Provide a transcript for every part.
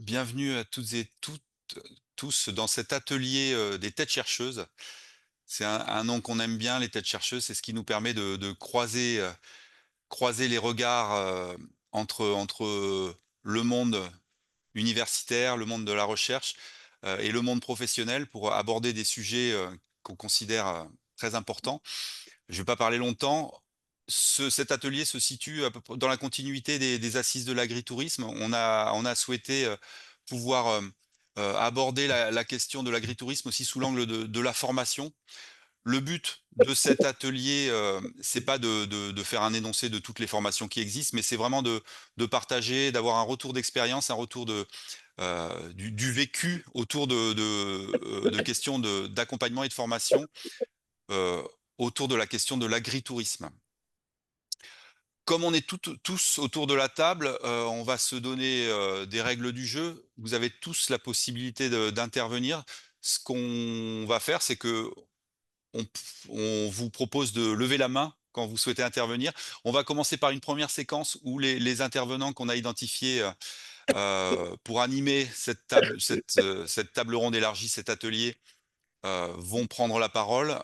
bienvenue à tous dans cet atelier, des têtes chercheuses. C'est un nom qu'on aime bien, les têtes chercheuses, c'est ce qui nous permet de croiser les regards, entre le monde universitaire, le monde de la recherche, et le monde professionnel pour aborder des sujets, qu'on considère, très importants. Je ne vais pas parler longtemps. Cet atelier se situe à peu près dans la continuité des assises de l'agritourisme. On a souhaité, pouvoir, aborder la question de l'agritourisme aussi sous l'angle de la formation. Le but de cet atelier, c'est pas de faire un énoncé de toutes les formations qui existent, mais c'est vraiment de partager, d'avoir un retour d'expérience, un retour du vécu autour de questions d'accompagnement et de formation, heu, autour de la question de l'agritourisme. Comme on est tous autour de la table, on va se donner, des règles du jeu. Vous avez tous la possibilité d'intervenir. Ce qu'on va faire, c'est qu'on on vous propose de lever la main quand vous souhaitez intervenir. On va commencer par une première séquence où les intervenants qu'on a identifiés, pour animer cette table ronde élargie, cet atelier, vont prendre la parole.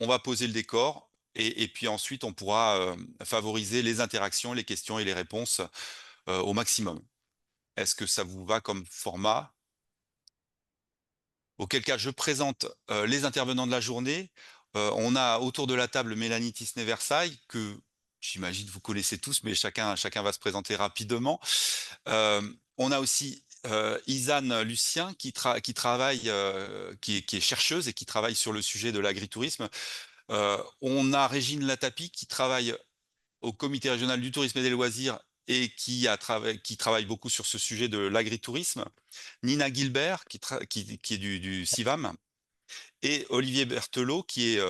On va poser le décor et puis ensuite on pourra, favoriser les interactions, les questions et les réponses, au maximum. Est-ce que ça vous va comme format? Auquel cas je présente, les intervenants de la journée. On a autour de la table Mélanie Tisney-Versailles que j'imagine vous connaissez tous, mais chacun va se présenter rapidement. On a aussi, Izanne Lucien qui travaille, qui est chercheuse et qui travaille sur le sujet de l'agritourisme. On a Régine Latapi qui travaille au comité régional du tourisme et des loisirs et qui travaille beaucoup sur ce sujet de l'agritourisme. Nina Gilbert qui est du CIVAM et Olivier Berthelot qui est,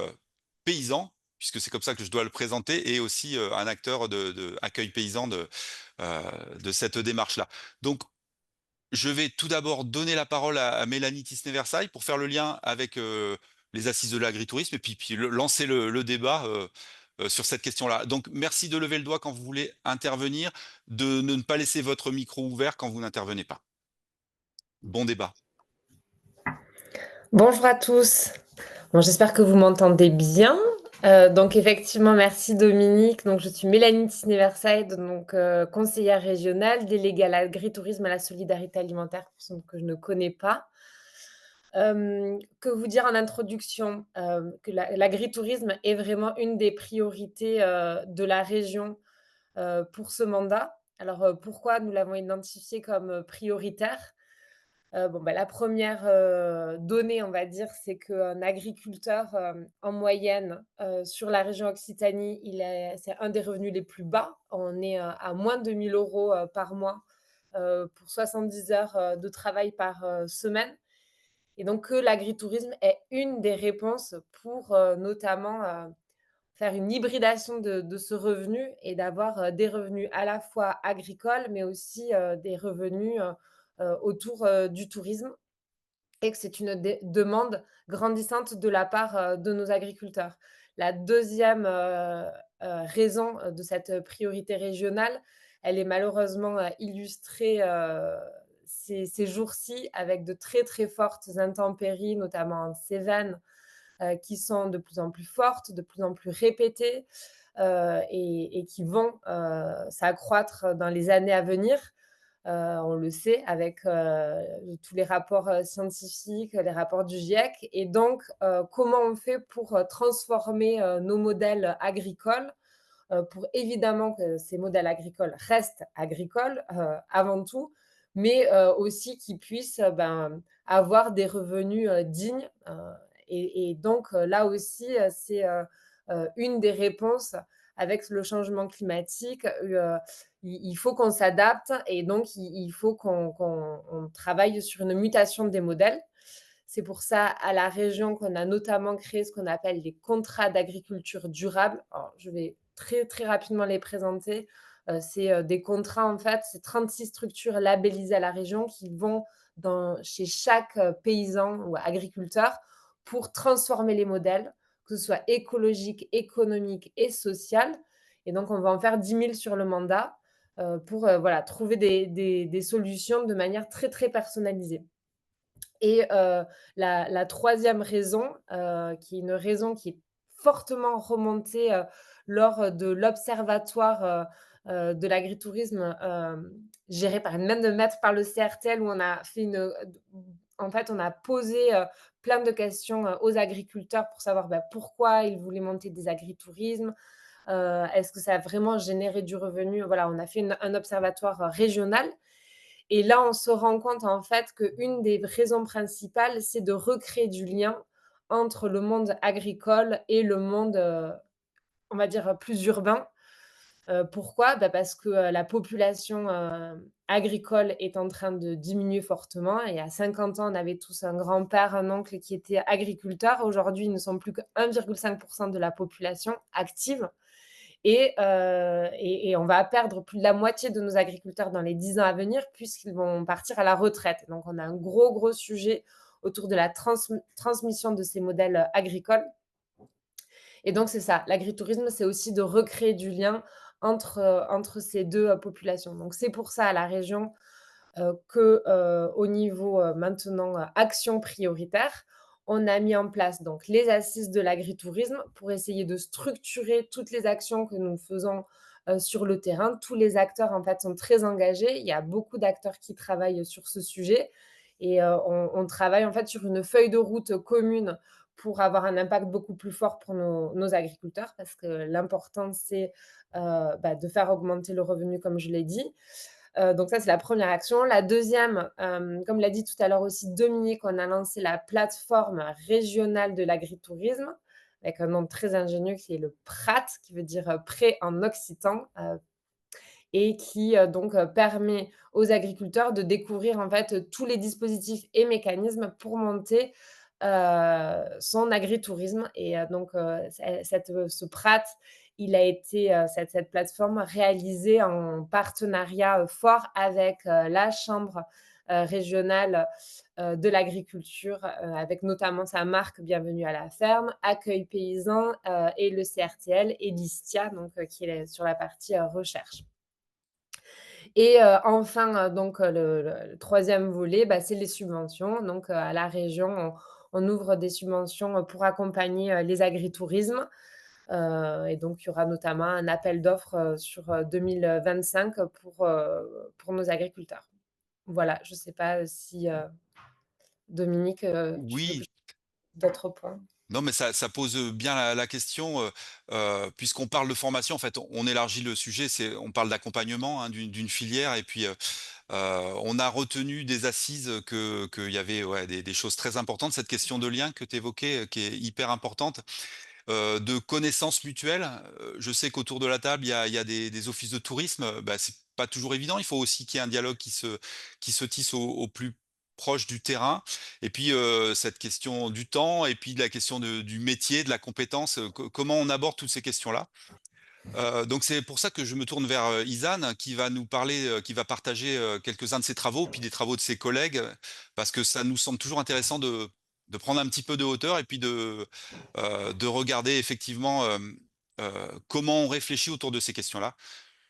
paysan, puisque c'est comme ça que je dois le présenter et aussi, un acteur de accueil paysan de cette démarche-là. Donc je vais tout d'abord donner la parole à Mélanie Tisney-Versailles pour faire le lien avec, les assises de l'agritourisme et puis lancer le débat, sur cette question-là. Donc merci de lever le doigt quand vous voulez intervenir, de ne pas laisser votre micro ouvert quand vous n'intervenez pas. Bon débat. Bonjour à tous. Bon, j'espère que vous m'entendez bien. Donc effectivement, merci Dominique. Donc je suis Mélanie Tisney-Versailles, donc conseillère régionale, déléguée à l'agritourisme et à la solidarité alimentaire, pour ceux que je ne connais pas. Que vous dire en introduction? Que l'agritourisme est vraiment une des priorités de la région pour ce mandat. Alors pourquoi nous l'avons identifié comme prioritaire? Bon, bah, la première donnée, on va dire, c'est qu'un agriculteur, en moyenne, sur la région Occitanie, c'est un des revenus les plus bas. On est, à moins de 1 000 € par mois, pour 70 heures, de travail par, semaine et donc que l'agritourisme est une des réponses pour, notamment, faire une hybridation de ce revenu et d'avoir, des revenus à la fois agricoles, mais aussi, des revenus, autour, du tourisme et que c'est une demande grandissante de la part, de nos agriculteurs. La deuxième raison, de cette priorité régionale, elle est malheureusement, illustrée, ces jours-ci avec de très, très fortes intempéries, notamment en Cévennes, qui sont de plus en plus fortes, de plus en plus répétées, et qui vont, s'accroître dans les années à venir. On le sait avec, tous les rapports, scientifiques, les rapports du GIEC et donc comment on fait pour, transformer, nos modèles agricoles, pour évidemment que ces modèles agricoles restent agricoles, avant tout, mais aussi qu'ils puissent, ben, avoir des revenus, dignes, et donc là aussi, c'est, une des réponses avec le changement climatique, il faut qu'on s'adapte et donc il faut qu'on travaille sur une mutation des modèles. C'est pour ça, à la région, qu'on a notamment créé ce qu'on appelle les contrats d'agriculture durable. Alors, je vais très, très rapidement les présenter. C'est des contrats, en fait, c'est 36 structures labellisées à la région qui vont chez chaque paysan ou agriculteur pour transformer les modèles, que ce soit écologique, économique et social. Et donc, on va en faire 10 000 sur le mandat. pour, voilà, trouver des solutions de manière très, très personnalisée. Et la 3e raison, qui est une raison qui est fortement remontée, lors de l'observatoire, de l'agritourisme, géré par une main de maître par le CRTL, où on a fait en fait, on a posé, plein de questions, aux agriculteurs pour savoir, bah, pourquoi ils voulaient monter des agritourismes, est-ce que ça a vraiment généré du revenu? Voilà, on a fait un observatoire, régional, et là, on se rend compte, en fait, qu'une des raisons principales, c'est de recréer du lien entre le monde agricole et le monde, on va dire, plus urbain. Pourquoi? Bah, parce que, la population, agricole est en train de diminuer fortement. Et à 50 ans, on avait tous un grand-père, un oncle qui était agriculteur. Aujourd'hui, ils ne sont plus que 1,5 de la population active. Et on va perdre plus de la moitié de nos agriculteurs dans les 10 ans à venir, puisqu'ils vont partir à la retraite. Donc on a un gros, gros sujet autour de la transmission de ces modèles, agricoles. Et donc c'est ça, l'agritourisme, c'est aussi de recréer du lien entre ces 2 populations. Donc c'est pour ça, à la région, au niveau, maintenant, action prioritaire, on a mis en place donc les assises de l'agritourisme pour essayer de structurer toutes les actions que nous faisons, sur le terrain. Tous les acteurs, en fait, sont très engagés. Il y a beaucoup d'acteurs qui travaillent sur ce sujet, et on travaille, en fait, sur une feuille de route commune pour avoir un impact beaucoup plus fort pour nos agriculteurs, parce que l'important, c'est, bah, de faire augmenter le revenu, comme je l'ai dit. Donc ça, c'est la première action. La deuxième, comme l'a dit tout à l'heure aussi Dominique, on a lancé la plateforme régionale de l'agritourisme, avec un nom très ingénieux qui est le PRAT, qui veut dire, prêt en occitan, et qui, donc, permet aux agriculteurs de découvrir, en fait, tous les dispositifs et mécanismes pour monter, son agritourisme. Et donc, ce PRAT, il a été, cette plateforme réalisée en partenariat, fort avec, la chambre, régionale, de l'agriculture, avec notamment sa marque Bienvenue à la ferme, Accueil Paysan, et le CRTL et l'ISTIA, donc, qui est sur la partie, recherche. Et enfin, donc le 3e volet, bah, c'est les subventions. Donc à la région, on ouvre des subventions, pour accompagner, les agritourismes, et donc il y aura notamment un appel d'offres, sur, 2025, pour nos agriculteurs. Voilà, je ne sais pas si, Dominique, tu veux que Oui, je d'autres points? non, mais ça pose, bien la question, puisqu'on parle de formation, en fait, on élargit le sujet, on parle d'accompagnement, hein, d'une filière, et puis, on a retenu des assises, qu'il y avait, ouais, des choses très importantes. Cette question de lien que tu évoquais, qui est hyper importante, de connaissances mutuelles. Je sais qu'autour de la table, il y a des offices de tourisme, bah, c'est pas toujours évident. Il faut aussi qu'il y ait un dialogue qui se tisse au plus proche du terrain, et puis, cette question du temps, et puis de la question du métier, de la compétence, comment on aborde toutes ces questions-là? Donc c'est pour ça que je me tourne vers, Izan, qui va nous parler, qui va partager, quelques-uns de ses travaux, puis des travaux de ses collègues, parce que ça nous semble toujours intéressant de prendre un petit peu de hauteur, et puis de regarder effectivement, comment on réfléchit autour de ces questions-là.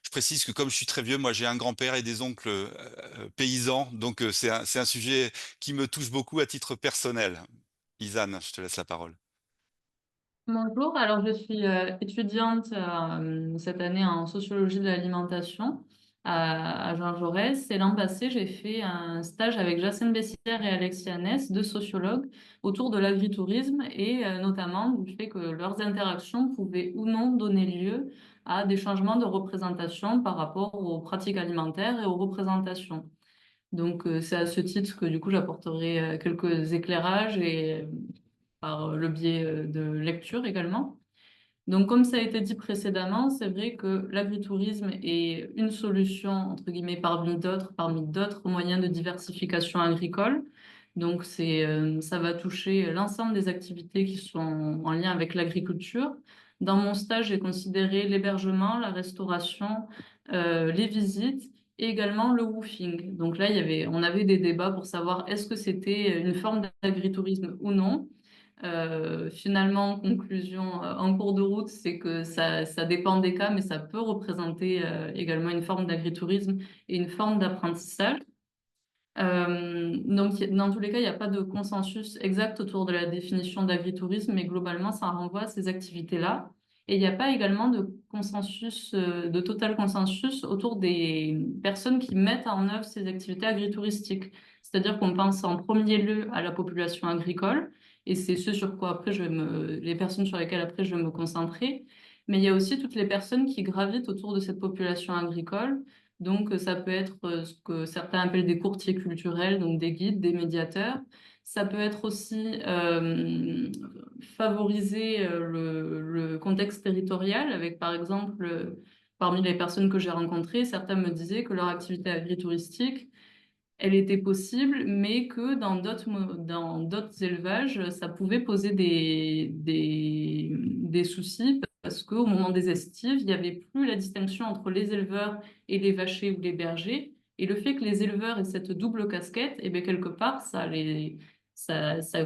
Je précise que comme je suis très vieux, moi j'ai un grand-père et des oncles, paysans, donc c'est un sujet qui me touche beaucoup à titre personnel. Izan, je te laisse la parole. Bonjour, alors je suis étudiante cette année en sociologie de l'alimentation à Jean Jaurès. Et l'an passé, j'ai fait un stage avec Jacinthe Bessière et Alexis Annès, deux sociologues, autour de l'agritourisme et notamment du fait que leurs interactions pouvaient ou non donner lieu à des changements de représentation par rapport aux pratiques alimentaires et aux représentations. Donc, c'est à ce titre que du coup, j'apporterai quelques éclairages et par le biais de lecture également. Donc, comme ça a été dit précédemment, c'est vrai que l'agritourisme est une solution, entre guillemets, parmi d'autres moyens de diversification agricole. Donc, ça va toucher l'ensemble des activités qui sont en lien avec l'agriculture. Dans mon stage, j'ai considéré l'hébergement, la restauration, les visites et également le woofing. Donc là, on avait des débats pour savoir est-ce que c'était une forme d'agritourisme ou non. Finalement, en conclusion, en cours de route, c'est que ça dépend des cas, mais ça peut représenter également une forme d'agritourisme et une forme d'apprentissage. Donc, dans tous les cas, il n'y a pas de consensus exact autour de la définition d'agritourisme, mais globalement, ça renvoie à ces activités-là. Et il n'y a pas également de consensus, de total consensus autour des personnes qui mettent en œuvre ces activités agritouristiques. C'est-à-dire qu'on pense en premier lieu à la population agricole, et c'est ce sur quoi après les personnes sur lesquelles après je vais me concentrer. Mais il y a aussi toutes les personnes qui gravitent autour de cette population agricole. Donc, ça peut être ce que certains appellent des courtiers culturels, donc des guides, des médiateurs. Ça peut être aussi favoriser le contexte territorial avec, par exemple, parmi les personnes que j'ai rencontrées, certains me disaient que leur activité agritouristique, elle était possible, mais que dans d'autres élevages, ça pouvait poser des soucis parce qu'au moment des estives, il n'y avait plus la distinction entre les éleveurs et les vachers ou les bergers. Et le fait que les éleveurs aient cette double casquette, et bien quelque part, ça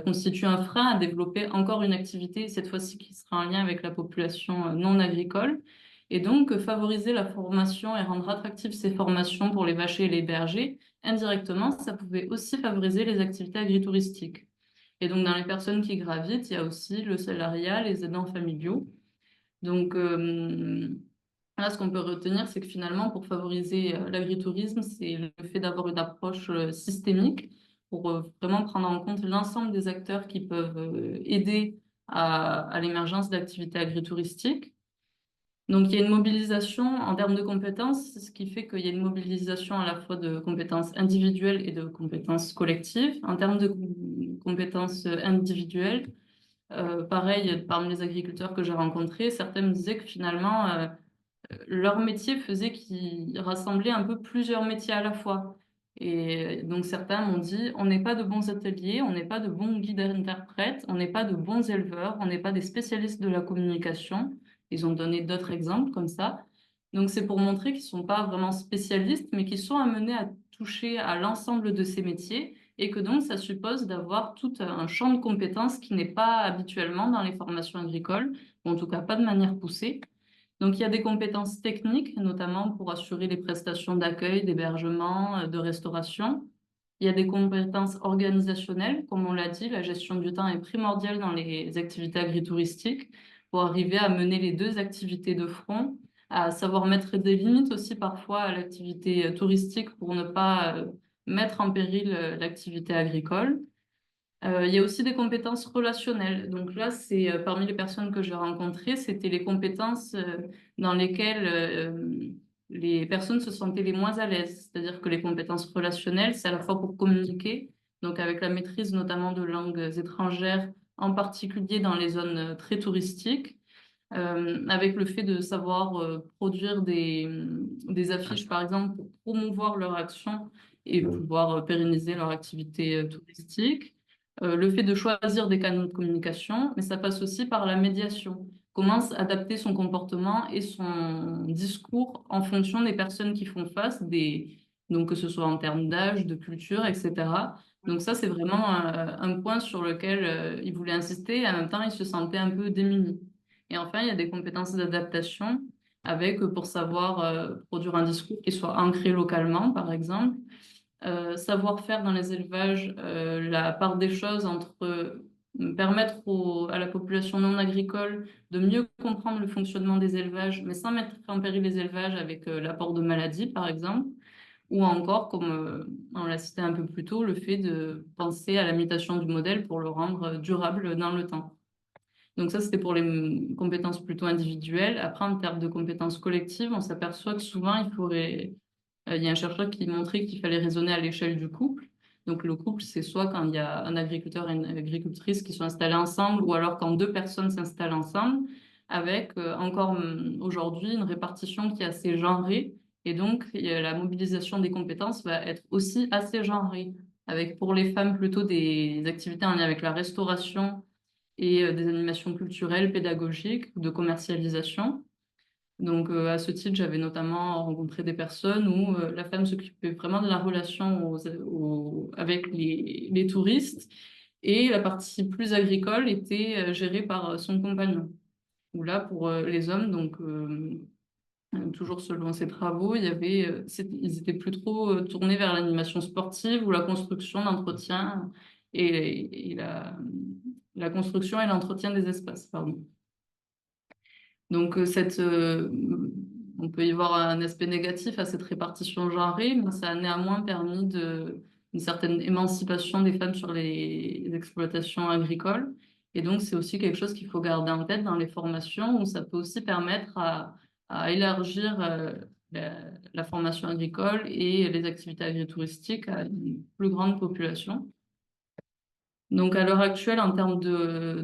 constitue un frein à développer encore une activité, cette fois-ci qui sera en lien avec la population non agricole. Et donc, favoriser la formation et rendre attractives ces formations pour les vachers et les bergers, indirectement, ça pouvait aussi favoriser les activités agritouristiques. Et donc, dans les personnes qui gravitent, il y a aussi le salariat, les aidants familiaux. Donc, là, ce qu'on peut retenir, c'est que finalement, pour favoriser l'agritourisme, c'est le fait d'avoir une approche systémique pour vraiment prendre en compte l'ensemble des acteurs qui peuvent aider à l'émergence d'activités agritouristiques. Donc, il y a une mobilisation en termes de compétences, ce qui fait qu'il y a une mobilisation à la fois de compétences individuelles et de compétences collectives. En termes de compétences individuelles, pareil, parmi les agriculteurs que j'ai rencontrés, certains me disaient que finalement, leur métier faisait qu'ils rassemblaient un peu plusieurs métiers à la fois. Et donc certains m'ont dit, on n'est pas de bons ateliers, on n'est pas de bons guides interprètes, on n'est pas de bons éleveurs, on n'est pas des spécialistes de la communication. Ils ont donné d'autres exemples comme ça. Donc c'est pour montrer qu'ils ne sont pas vraiment spécialistes, mais qu'ils sont amenés à toucher à l'ensemble de ces métiers et que donc ça suppose d'avoir tout un champ de compétences qui n'est pas habituellement dans les formations agricoles, ou en tout cas pas de manière poussée. Donc, il y a des compétences techniques, notamment pour assurer les prestations d'accueil, d'hébergement, de restauration. Il y a des compétences organisationnelles, comme on l'a dit, la gestion du temps est primordiale dans les activités agritouristiques pour arriver à mener les deux activités de front, à savoir mettre des limites aussi parfois à l'activité touristique pour ne pas mettre en péril l'activité agricole. Il y a aussi des compétences relationnelles. Donc là, c'est parmi les personnes que j'ai rencontrées, c'était les compétences dans lesquelles les personnes se sentaient les moins à l'aise. C'est-à-dire que les compétences relationnelles, c'est à la fois pour communiquer, donc avec la maîtrise notamment de langues étrangères, en particulier dans les zones très touristiques, avec le fait de savoir produire des affiches, par exemple, pour promouvoir leur action et pouvoir pérenniser leur activité touristique. Le fait de choisir des canaux de communication, mais ça passe aussi par la médiation. Comment adapter son comportement et son discours en fonction des personnes qui font face, donc que ce soit en termes d'âge, de culture, etc. Donc ça, c'est vraiment un point sur lequel il voulait insister et en même temps, il se sentait un peu démuni. Et enfin, il y a des compétences d'adaptation avec, pour savoir produire un discours qui soit ancré localement, par exemple. Savoir faire dans les élevages la part des choses entre permettre à la population non agricole de mieux comprendre le fonctionnement des élevages, mais sans mettre en péril les élevages avec l'apport de maladies, par exemple, ou encore, comme on l'a cité un peu plus tôt, le fait de penser à la mutation du modèle pour le rendre durable dans le temps. Donc ça, c'était pour les compétences plutôt individuelles. Après, en termes de compétences collectives, on s'aperçoit que souvent, il y a un chercheur qui montrait qu'il fallait raisonner à l'échelle du couple. Donc le couple, c'est soit quand il y a un agriculteur et une agricultrice qui sont installés ensemble, ou alors quand deux personnes s'installent ensemble, avec encore aujourd'hui une répartition qui est assez genrée. Et donc la mobilisation des compétences va être aussi assez genrée, avec pour les femmes plutôt des activités en lien avec la restauration et des animations culturelles, pédagogiques, de commercialisation. Donc, à ce titre, j'avais notamment rencontré des personnes où la femme s'occupait vraiment de la relation avec les touristes Et la partie plus agricole était gérée par son compagnon. Où là, pour les hommes, donc toujours selon ses travaux, ils étaient plus trop tournés vers l'animation sportive ou la construction, l'entretien et la construction et l'entretien des espaces, pardon. Donc, on peut y voir un aspect négatif à cette répartition genrée, mais ça a néanmoins permis une certaine émancipation des femmes sur les exploitations agricoles. Et donc, c'est aussi quelque chose qu'il faut garder en tête dans les formations, où ça peut aussi permettre à élargir la formation agricole et les activités agri-touristiques à une plus grande population. Donc, à l'heure actuelle, en termes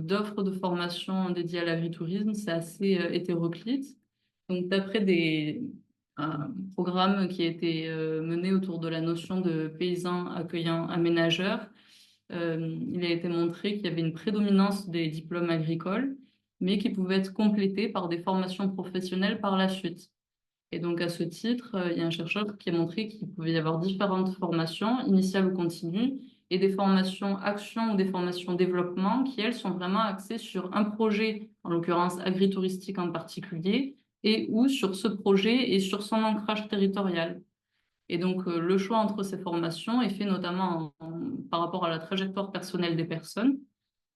d'offres de formation dédiées à l'agritourisme, c'est assez hétéroclite. Donc, un programme qui a été mené autour de la notion de paysan accueillant aménageur, il a été montré qu'il y avait une prédominance des diplômes agricoles, mais qui pouvaient être complétés par des formations professionnelles par la suite. Et donc, à ce titre, il y a un chercheur qui a montré qu'il pouvait y avoir différentes formations, initiales ou continues, et des formations action ou des formations développement, qui, elles, sont vraiment axées sur un projet, en l'occurrence agritouristique en particulier, et ou sur ce projet et sur son ancrage territorial. Et donc, le choix entre ces formations est fait notamment par rapport à la trajectoire personnelle des personnes,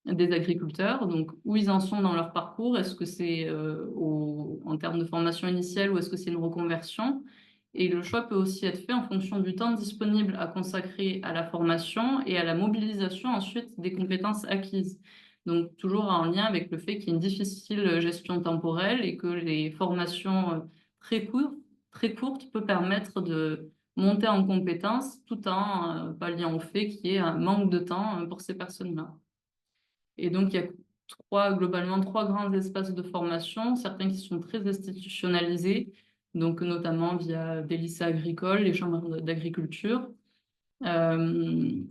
des agriculteurs, donc où ils en sont dans leur parcours, est-ce que c'est en termes de formation initiale ou est-ce que c'est une reconversion? Et le choix peut aussi être fait en fonction du temps disponible à consacrer à la formation et à la mobilisation ensuite des compétences acquises. Donc toujours en lien avec le fait qu'il y a une difficile gestion temporelle et que les formations très courtes, très courtes peuvent permettre de monter en compétences tout en palliant au fait qu'il y ait un manque de temps pour ces personnes-là. Et donc, il y a globalement trois grands espaces de formation, certains qui sont très institutionnalisés, donc notamment via des lycées agricoles, les chambres d'agriculture. Ensuite,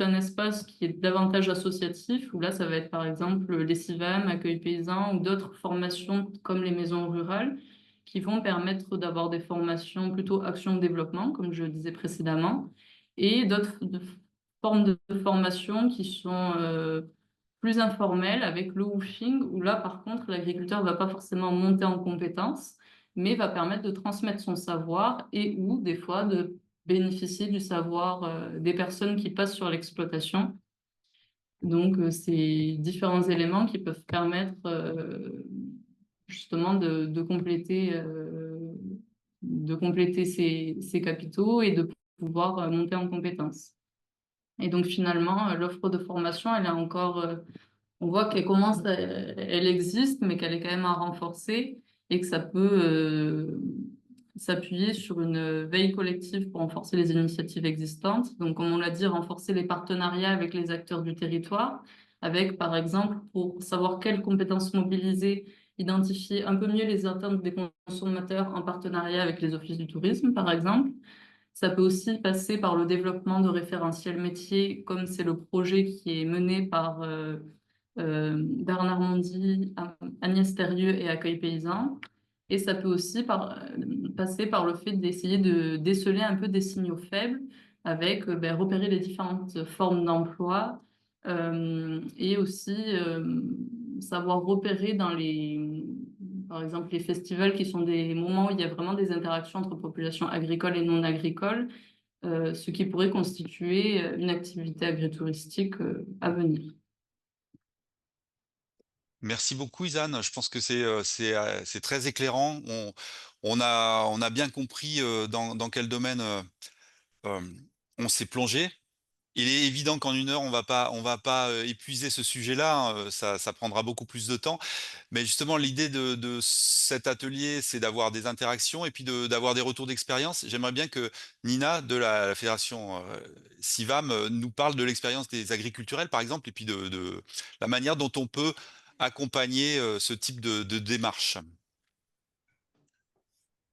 un espace qui est davantage associatif, où là, ça va être par exemple les CIVAM, accueil paysan, ou d'autres formations comme les maisons rurales, qui vont permettre d'avoir des formations plutôt action-développement, comme je le disais précédemment, et formes de formation qui sont plus informelles, avec le woofing, où là, par contre, l'agriculteur va pas forcément monter en compétences, mais va permettre de transmettre son savoir et ou des fois de bénéficier du savoir des personnes qui passent sur l'exploitation. Donc, c'est différents éléments qui peuvent permettre justement de compléter ces capitaux et de pouvoir monter en compétences. Et donc, finalement, l'offre de formation, elle est encore on voit qu'elle commence, elle existe, mais qu'elle est quand même à renforcer et que ça peut s'appuyer sur une veille collective pour renforcer les initiatives existantes. Donc, comme on l'a dit, renforcer les partenariats avec les acteurs du territoire, avec, par exemple, pour savoir quelles compétences mobiliser, identifier un peu mieux les attentes des consommateurs en partenariat avec les offices du tourisme, par exemple. Ça peut aussi passer par le développement de référentiels métiers, comme c'est le projet qui est mené par Bernard Mondy, Agnès Thérieux et Accueil Paysan. Et ça peut aussi passer par le fait d'essayer de déceler un peu des signaux faibles avec repérer les différentes formes d'emploi et aussi savoir repérer par exemple, les festivals qui sont des moments où il y a vraiment des interactions entre populations agricoles et non agricoles, ce qui pourrait constituer une activité agritouristique à venir. Merci beaucoup, Isan. Je pense que c'est très éclairant. On a bien compris dans quel domaine euh, on s'est plongé. Il est évident qu'en 1 heure, on va pas épuiser ce sujet-là, hein. Ça prendra beaucoup plus de temps. Mais justement, l'idée de cet atelier, c'est d'avoir des interactions et puis d'avoir des retours d'expérience. J'aimerais bien que Nina de la fédération CIVAM nous parle de l'expérience des agriculturels, par exemple, et puis de la manière dont on peut accompagner ce type de démarche.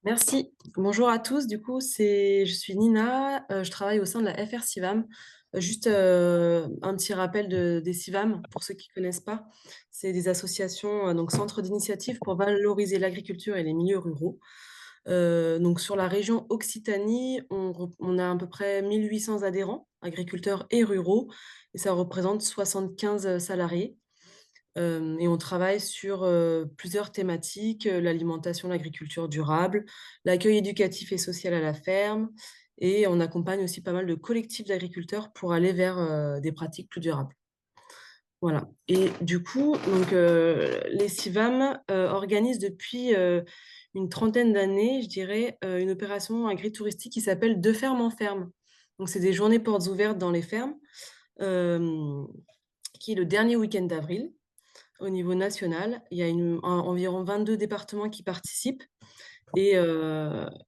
Merci. Bonjour à tous. Du coup, je suis Nina. Je travaille au sein de la FR CIVAM. Juste un petit rappel des CIVAM pour ceux qui ne connaissent pas. C'est des associations, donc centres d'initiative pour valoriser l'agriculture et les milieux ruraux. Donc sur la région Occitanie, on a à peu près 1 800 adhérents, agriculteurs et ruraux, et ça représente 75 salariés. Et on travaille sur, plusieurs thématiques, l'alimentation, l'agriculture durable, l'accueil éducatif et social à la ferme, et on accompagne aussi pas mal de collectifs d'agriculteurs pour aller vers, des pratiques plus durables. Voilà, et du coup, donc les CIVAM, organisent depuis, une trentaine d'années, je dirais, une opération agritouristique qui s'appelle «De ferme en ferme». Donc c'est des journées portes ouvertes dans les fermes, hem, qui est le dernier week-end d'avril au niveau national. Il y a environ 22 départements qui participent, et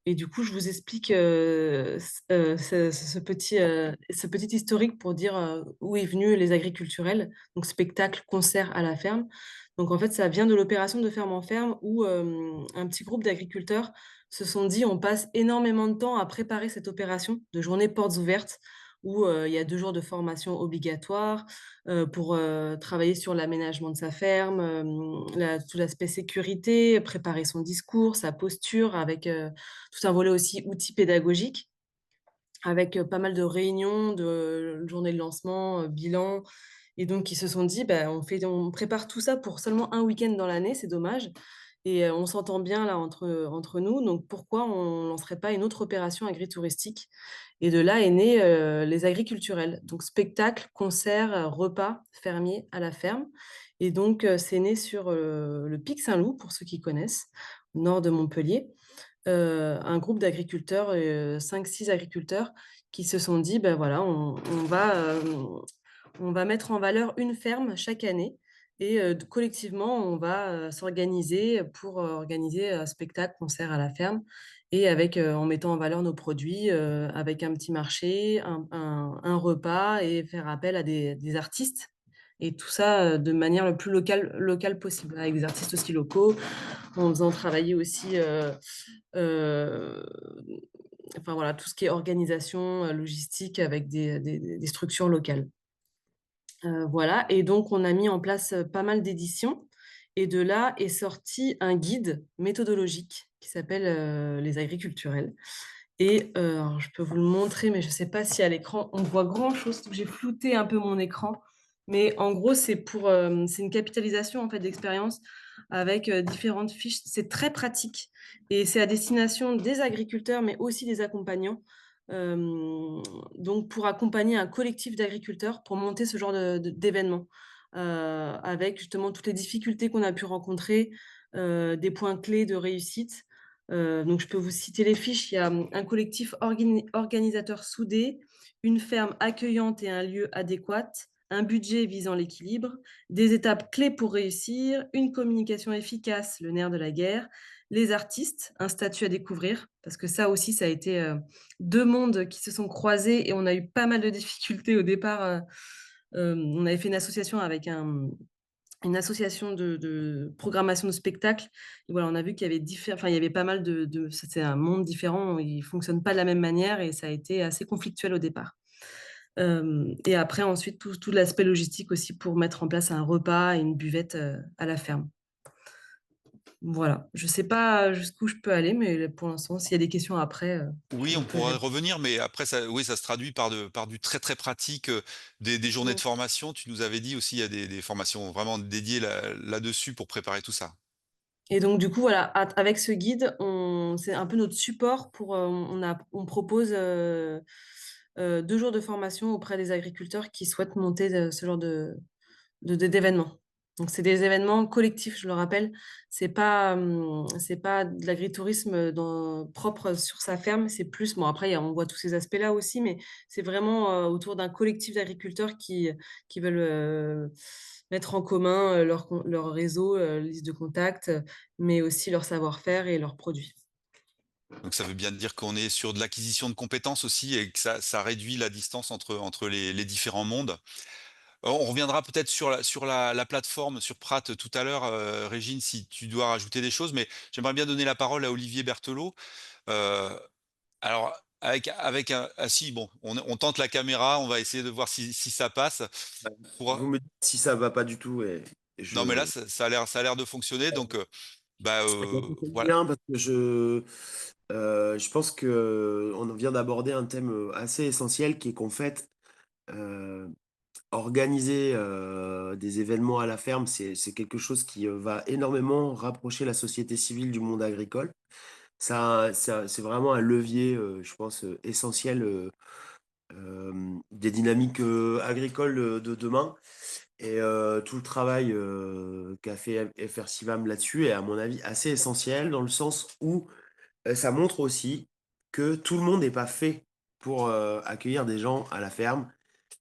du coup, je vous explique, ce petit historique pour dire, où est venu les agriculturels, donc spectacle, concert à la ferme. Donc en fait, ça vient de l'opération de ferme en ferme où, un petit groupe d'agriculteurs se sont dit: «On passe énormément de temps à préparer cette opération de journée portes ouvertes» où, il y a 2 jours de formation obligatoire, pour, travailler sur l'aménagement de sa ferme, tout l'aspect sécurité, préparer son discours, sa posture avec, tout un volet aussi outils pédagogiques avec, pas mal de réunions, de journées de lancement, bilan, et donc ils se sont dit: «Bah, on prépare tout ça pour seulement un week-end dans l'année, c'est dommage, et on s'entend bien là entre nous, donc pourquoi on lancerait pas une autre opération agritouristique?» Et de là est né, les agriculturels, donc spectacles, concerts, repas fermiers à la ferme, et donc c'est né sur, le Pic Saint-Loup pour ceux qui connaissent, au nord de Montpellier. Un groupe d'agriculteurs, 5-6 agriculteurs qui se sont dit: «Ben voilà, on va mettre en valeur une ferme chaque année, et collectivement, on va, s'organiser pour, organiser un spectacle, concert à la ferme, et avec, en mettant en valeur nos produits, avec un petit marché, un repas, et faire appel à des artistes, et tout ça, de manière le plus locale possible, avec des artistes aussi locaux, en faisant travailler aussi, Heu, enfin voilà, tout ce qui est organisation, logistique avec des structures locales. Voilà, et donc on a mis en place, pas mal d'éditions, et de là est sorti un guide méthodologique qui s'appelle, «Les agriculturels», et alors je peux vous le montrer, mais je ne sais pas si à l'écran on voit grand-chose, parce que j'ai flouté un peu mon écran. Mais en gros, c'est une capitalisation en fait d'expérience avec, différentes fiches. C'est très pratique, et c'est à destination des agriculteurs, mais aussi des accompagnants. Hem, donc pour accompagner un collectif d'agriculteurs pour monter ce genre d'événement, avec justement toutes les difficultés qu'on a pu rencontrer, des points clés de réussite. Donc je peux vous citer les fiches. Il y a, un collectif organisateur soudé, une ferme accueillante et un lieu adéquat, un budget visant l'équilibre, des étapes clés pour réussir, une communication efficace, le nerf de la guerre, les artistes, un statut à découvrir, parce que ça aussi, ça a été, 2 mondes qui se sont croisés, et on a eu pas mal de difficultés au départ. On avait fait une association avec une association de programmation de spectacles, et voilà, on a vu qu'il y avait il y avait pas mal c'est un monde différent, ils fonctionnent pas de la même manière, et ça a été assez conflictuel au départ. Et après ensuite tout l'aspect logistique aussi pour mettre en place un repas et une buvette, à la ferme. Voilà, je sais pas jusqu'où je peux aller, mais pour l'instant, s'il y a des questions après, Oui, je on peux pourrait répondre. revenir, mais après ça oui, ça se traduit par du très, très pratique, des journées de Mmh. formation. Tu nous avais dit aussi, il y a des formations vraiment dédiées là-dessus pour préparer tout ça. Et donc du coup, voilà, avec ce guide, c'est un peu notre support pour, on propose, 2 jours de formation auprès des agriculteurs qui souhaitent monter ce genre d'événements. Donc c'est des événements collectifs, je le rappelle. C'est pas de l'agritourisme propre sur sa ferme, c'est plus, bon, après on voit tous ces aspects-là aussi, mais c'est vraiment, autour d'un collectif d'agriculteurs qui veulent, mettre en commun, leur réseau, liste de contacts, mais aussi leur savoir-faire et leurs produits. Donc ça veut bien dire qu'on est sur de l'acquisition de compétences aussi et que ça réduit la distance entre les différents mondes. On reviendra peut-être sur la plateforme, sur Prat tout à l'heure, Régine, si tu dois rajouter des choses, mais j'aimerais bien donner la parole à Olivier Berthelot. Heu, alors avec un ah si, bon, on tente la caméra, on va essayer de voir si ça passe. Pour Vous me dites si ça va pas du tout, et Non mais là je ça a l'air de fonctionner, donc Bah, voilà. Bien parce que je pense que on vient d'aborder un thème assez essentiel qui est qu'en fait, euh, organiser des événements à la ferme, c'est quelque chose qui va énormément rapprocher la société civile du monde agricole. C'est vraiment un levier, je pense, essentiel des dynamiques agricoles de demain. Et tout le travail qu'a fait FR Civam là-dessus est, à mon avis, assez essentiel dans le sens où ça montre aussi que tout le monde n'est pas fait pour accueillir des gens à la ferme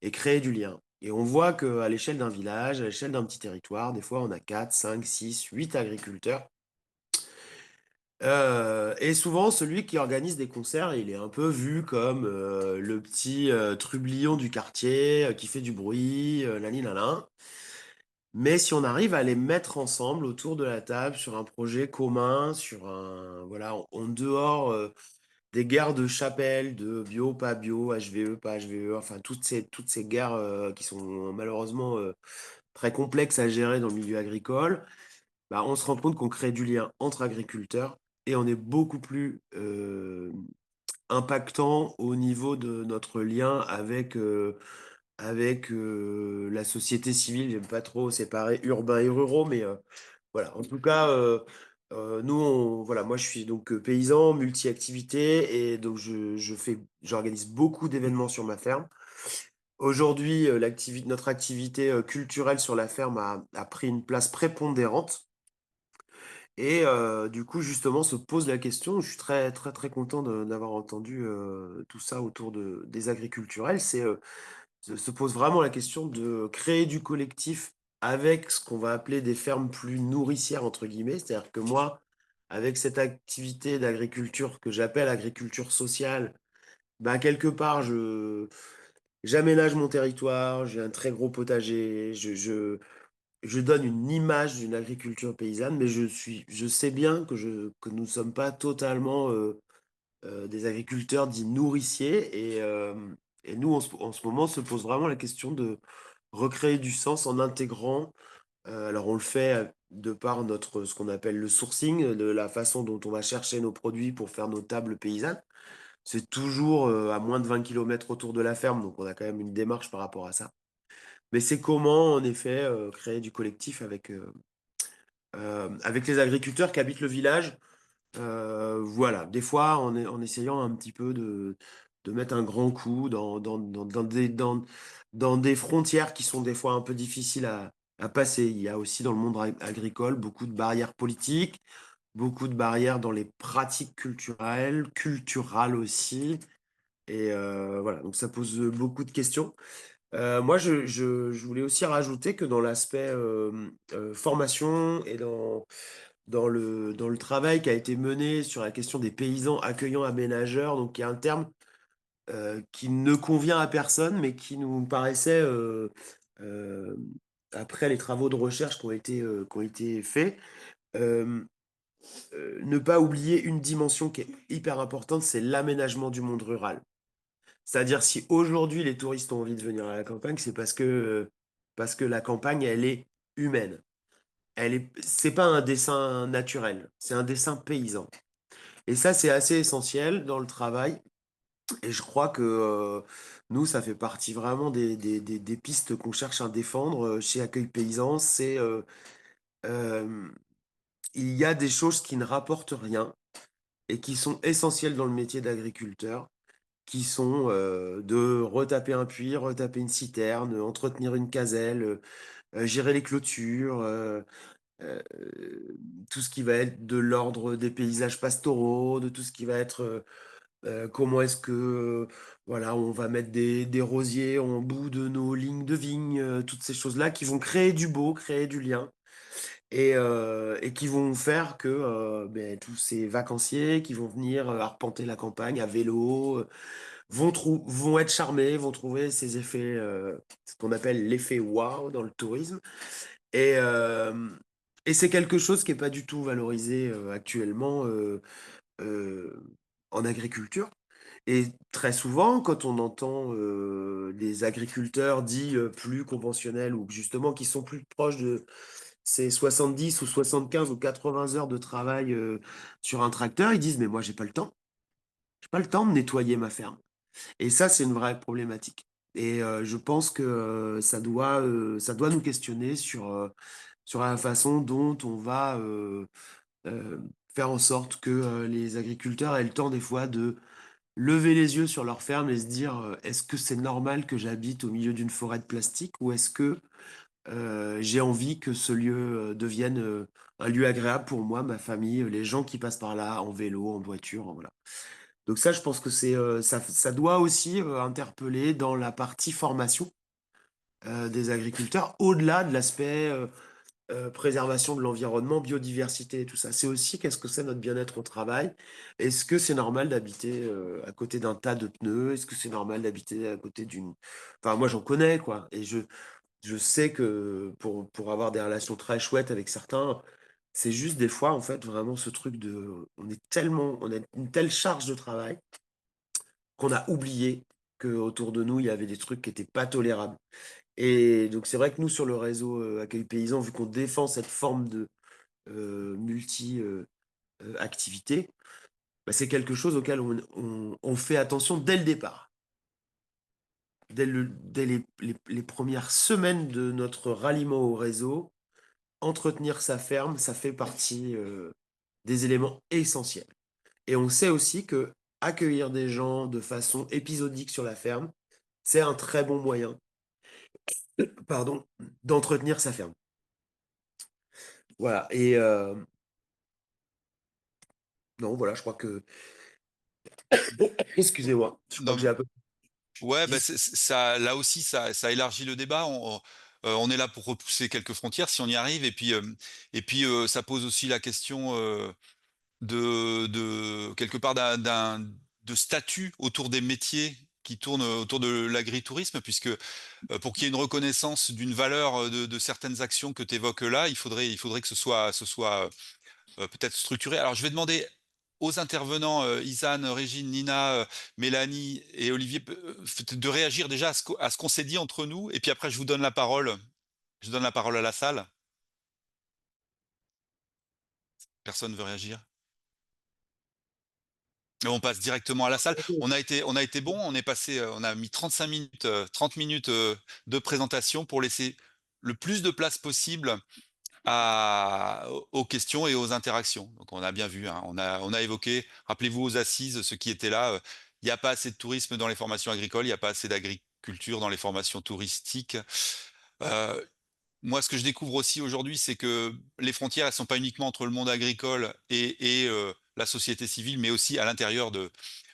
et créer du lien. Et on voit qu'à l'échelle d'un village, à l'échelle d'un petit territoire, des fois on a 4, 5, 6, 8 agriculteurs. Et souvent, celui qui organise des concerts, il est un peu vu comme le petit trublion du quartier qui fait du bruit, lani, lala. Mais si on arrive à les mettre ensemble autour de la table sur un projet commun, sur un, voilà, en dehors des guerres de chapelle, de bio, pas bio, HVE, pas HVE, enfin toutes ces guerres qui sont malheureusement très complexes à gérer dans le milieu agricole, bah, on se rend compte qu'on crée du lien entre agriculteurs et on est beaucoup plus impactant au niveau de notre lien avec la société civile. J'aime pas trop séparer urbains et ruraux, mais voilà. En tout cas, nous, voilà, moi, je suis donc paysan, multi-activité, et donc j'organise beaucoup d'événements sur ma ferme. Aujourd'hui, notre activité culturelle sur la ferme a pris une place prépondérante. Et du coup, justement, se pose la question, je suis très, très, très content d'avoir entendu tout ça autour des agriculturels, se pose vraiment la question de créer du collectif avec ce qu'on va appeler des fermes plus nourricières, entre guillemets. C'est-à-dire que moi, avec cette activité d'agriculture que j'appelle agriculture sociale, bah, quelque part, j'aménage mon territoire, j'ai un très gros potager, je donne une image d'une agriculture paysanne, mais je sais bien que nous ne sommes pas totalement des agriculteurs dits nourriciers. Et nous, en ce moment, se pose vraiment la question de recréer du sens en intégrant. Alors, on le fait de par ce qu'on appelle le sourcing, de la façon dont on va chercher nos produits pour faire nos tables paysannes. C'est toujours à moins de 20 kilomètres autour de la ferme, donc on a quand même une démarche par rapport à ça. Mais c'est comment, en effet, créer du collectif avec les agriculteurs qui habitent le village. Voilà, des fois, en essayant un petit peu de mettre un grand coup dans des frontières qui sont des fois un peu difficiles à passer. Il y a aussi dans le monde agricole beaucoup de barrières politiques, beaucoup de barrières dans les pratiques culturales aussi. Et voilà, donc ça pose beaucoup de questions. Moi, je voulais aussi rajouter que dans l'aspect formation et dans le travail qui a été mené sur la question des paysans accueillants aménageurs, donc il y a un terme qui ne convient à personne, mais qui nous paraissait, euh, après les travaux de recherche qui ont été faits, euh, ne pas oublier une dimension qui est hyper importante, c'est l'aménagement du monde rural. C'est-à-dire si aujourd'hui les touristes ont envie de venir à la campagne, c'est parce que la campagne, elle est humaine. C'est pas un dessin naturel, c'est un dessin paysan. Et ça, c'est assez essentiel dans le travail. Et je crois que nous, ça fait partie vraiment des pistes qu'on cherche à défendre chez Accueil Paysan. Euh, il y a des choses qui ne rapportent rien et qui sont essentielles dans le métier d'agriculteur, qui sont de retaper un puits, retaper une citerne, entretenir une caselle, gérer les clôtures, euh, tout ce qui va être de l'ordre des paysages pastoraux, de tout ce qui va être comment est-ce que voilà, on va mettre des rosiers en bout de nos lignes de vigne, toutes ces choses-là qui vont créer du beau, créer du lien et qui vont faire que ben, tous ces vacanciers qui vont venir arpenter la campagne à vélo vont être charmés, vont trouver ces effets, ce qu'on appelle l'effet wow dans le tourisme. Et, euh, et c'est quelque chose qui n'est pas du tout valorisé actuellement euh, en agriculture. Et très souvent, quand on entend des agriculteurs dits plus conventionnels ou justement qui sont plus proches de c'est 70 ou 75 ou 80 heures de travail sur un tracteur, ils disent, mais moi, j'ai pas le temps. J'ai pas le temps de nettoyer ma ferme. Et ça, c'est une vraie problématique. Et je pense que ça doit nous questionner sur la façon dont on va euh, faire en sorte que les agriculteurs aient le temps des fois de lever les yeux sur leur ferme et se dire est-ce que c'est normal que j'habite au milieu d'une forêt de plastique ou est-ce que j'ai envie que ce lieu devienne un lieu agréable pour moi, ma famille, les gens qui passent par là en vélo, en voiture, voilà. Donc ça, je pense que ça doit aussi interpeller dans la partie formation des agriculteurs, au-delà de l'aspect préservation de l'environnement, biodiversité et tout ça. C'est aussi qu'est-ce que c'est notre bien-être au travail. Est-ce que c'est normal d'habiter à côté d'un tas de pneus? Est-ce que c'est normal d'habiter à côté d'une... Enfin, moi, j'en connais, quoi. Et je sais que pour avoir des relations très chouettes avec certains, c'est juste des fois, en fait, vraiment ce truc de... On a une telle charge de travail qu'on a oublié qu'autour de nous, il y avait des trucs qui n'étaient pas tolérables. Et donc, c'est vrai que nous, sur le réseau Accueil Paysan, vu qu'on défend cette forme de multi-activité, bah, c'est quelque chose auquel on fait attention dès le départ. Dès les premières semaines de notre ralliement au réseau, entretenir sa ferme, ça fait partie des éléments essentiels. Et on sait aussi que accueillir des gens de façon épisodique sur la ferme, c'est un très bon moyen, pardon, d'entretenir sa ferme. Voilà. Et non, voilà, je crois que. Excusez-moi, je crois Non, que j'ai un peu ouais, bah, dit. ça, là aussi, ça élargit le débat. On est là pour repousser quelques frontières si on y arrive. Et puis ça pose aussi la question de quelque part de statut autour des métiers qui tournent autour de l'agritourisme, puisque pour qu'il y ait une reconnaissance d'une valeur de certaines actions que tu évoques là, il faudrait que ce soit peut-être structuré. Alors, je vais demander aux intervenants, Isan, Régine, Nina, Mélanie et Olivier, de réagir déjà à ce qu'on s'est dit entre nous, et puis après, je vous donne la parole. Je donne la parole à la salle. Personne ne veut réagir? On passe directement à la salle. On a été bon. On est passé, on a mis 35 minutes, 30 minutes de présentation pour laisser le plus de place possible aux questions et aux interactions. Donc on a bien vu, hein, on a évoqué, rappelez-vous aux assises, ceux qui étaient là, il n'y a pas assez de tourisme dans les formations agricoles, il n'y a pas assez d'agriculture dans les formations touristiques. Euh, Moi, ce que je découvre aussi aujourd'hui, c'est que les frontières, elles sont pas uniquement entre le monde agricole et la société civile, mais aussi à l'intérieur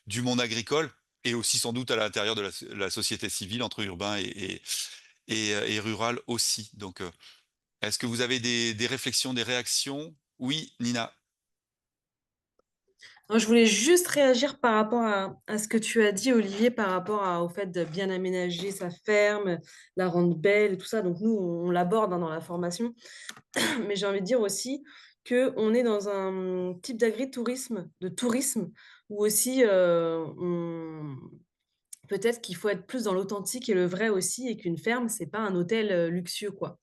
du monde agricole et aussi sans doute à l'intérieur de la société civile, entre urbain et rural aussi. Donc, est-ce que vous avez des réflexions, des réactions? Oui, Nina. Non, je voulais juste réagir par rapport à ce que tu as dit, Olivier, par rapport au fait de bien aménager sa ferme, la rendre belle et tout ça. Donc, nous, on l'aborde hein, dans la formation. Mais j'ai envie de dire aussi qu'on est dans un type d'agritourisme, de tourisme, où aussi peut-être qu'il faut être plus dans l'authentique et le vrai aussi, et qu'une ferme, c'est pas un hôtel luxueux, quoi.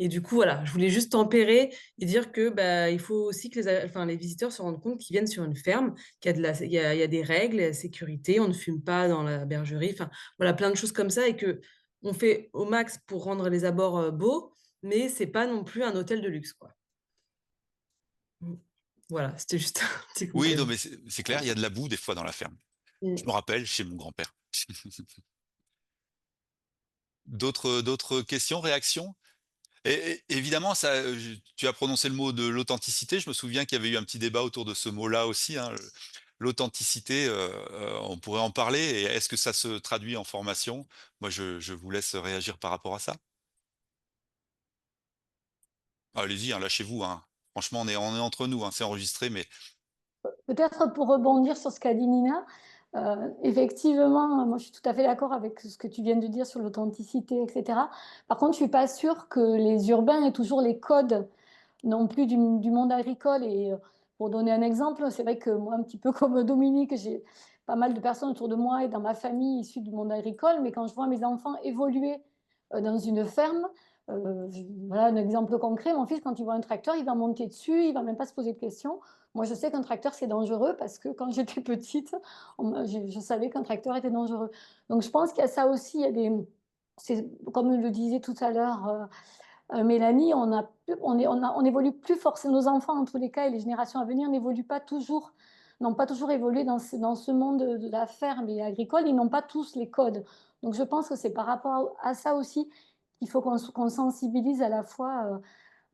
Et du coup, voilà, je voulais juste tempérer et dire que bah, il faut aussi que les visiteurs se rendent compte qu'ils viennent sur une ferme, qu'il y a, il y a des règles, sécurité, on ne fume pas dans la bergerie, enfin voilà, plein de choses comme ça et que on fait au max pour rendre les abords beaux, mais c'est pas non plus un hôtel de luxe, quoi. Mm. Voilà, c'était juste un petit Oui, non, complément. mais c'est clair, il y a de la boue des fois dans la ferme. Je me Mm. rappelle chez mon grand-père. D'autres questions, réactions? Évidemment, tu as prononcé le mot de l'authenticité. Je me souviens qu'il y avait eu un petit débat autour de ce mot-là aussi, hein, l'authenticité, on pourrait en parler. Et est-ce que ça se traduit en formation? Moi, je vous laisse réagir par rapport à ça. Allez-y, hein, lâchez-vous, hein. Franchement, on est entre nous, hein, c'est enregistré, mais Peut-être pour rebondir sur ce qu'a dit Nina, effectivement, moi je suis tout à fait d'accord avec ce que tu viens de dire sur l'authenticité, etc. Par contre, je ne suis pas sûre que les urbains aient toujours les codes non plus du monde agricole. Et pour donner un exemple, c'est vrai que moi, un petit peu comme Dominique, j'ai pas mal de personnes autour de moi et dans ma famille issues du monde agricole, mais quand je vois mes enfants évoluer dans une ferme, Voilà un exemple concret. Mon fils, quand il voit un tracteur, il va monter dessus, il va même pas se poser de questions. Moi, je sais qu'un tracteur, c'est dangereux parce que quand j'étais petite, je savais qu'un tracteur était dangereux. Donc, je pense qu'il y a ça aussi. Il y a comme le disait tout à l'heure Mélanie, on évolue plus forcément, nos enfants en tous les cas et les générations à venir n'ont pas toujours évolué dans ce monde de la ferme et agricole, ils n'ont pas tous les codes. Donc je pense que c'est par rapport à ça aussi qu'il faut qu'on sensibilise à la fois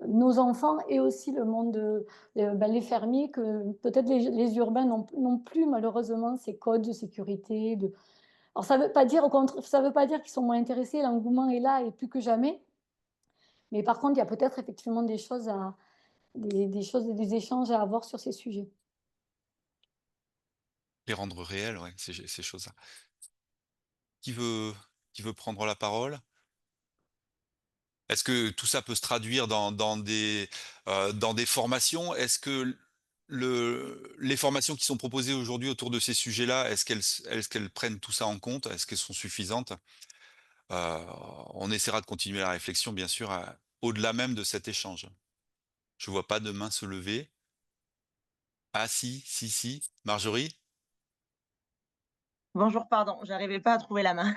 nos enfants et aussi le monde les fermiers, que peut-être les urbains n'ont plus malheureusement ces codes de sécurité. Alors ça ne veut pas dire, au contraire, ça veut pas dire qu'ils sont moins intéressés, l'engouement est là et plus que jamais. Mais par contre, il y a peut-être effectivement des choses des échanges à avoir sur ces sujets. Les rendre réels, ouais, ces choses-là. Qui veut qui veut prendre la parole? Est-ce que tout ça peut se traduire dans des formations? Est-ce que les formations qui sont proposées aujourd'hui autour de ces sujets-là, est-ce qu'elles prennent tout ça en compte? Est-ce qu'elles sont suffisantes? Heu, on essaiera de continuer la réflexion bien sûr au-delà même de cet échange. Je vois pas de main se lever. Ah si, si, si, Marjorie? Bonjour, pardon, j'arrivais pas à trouver la main.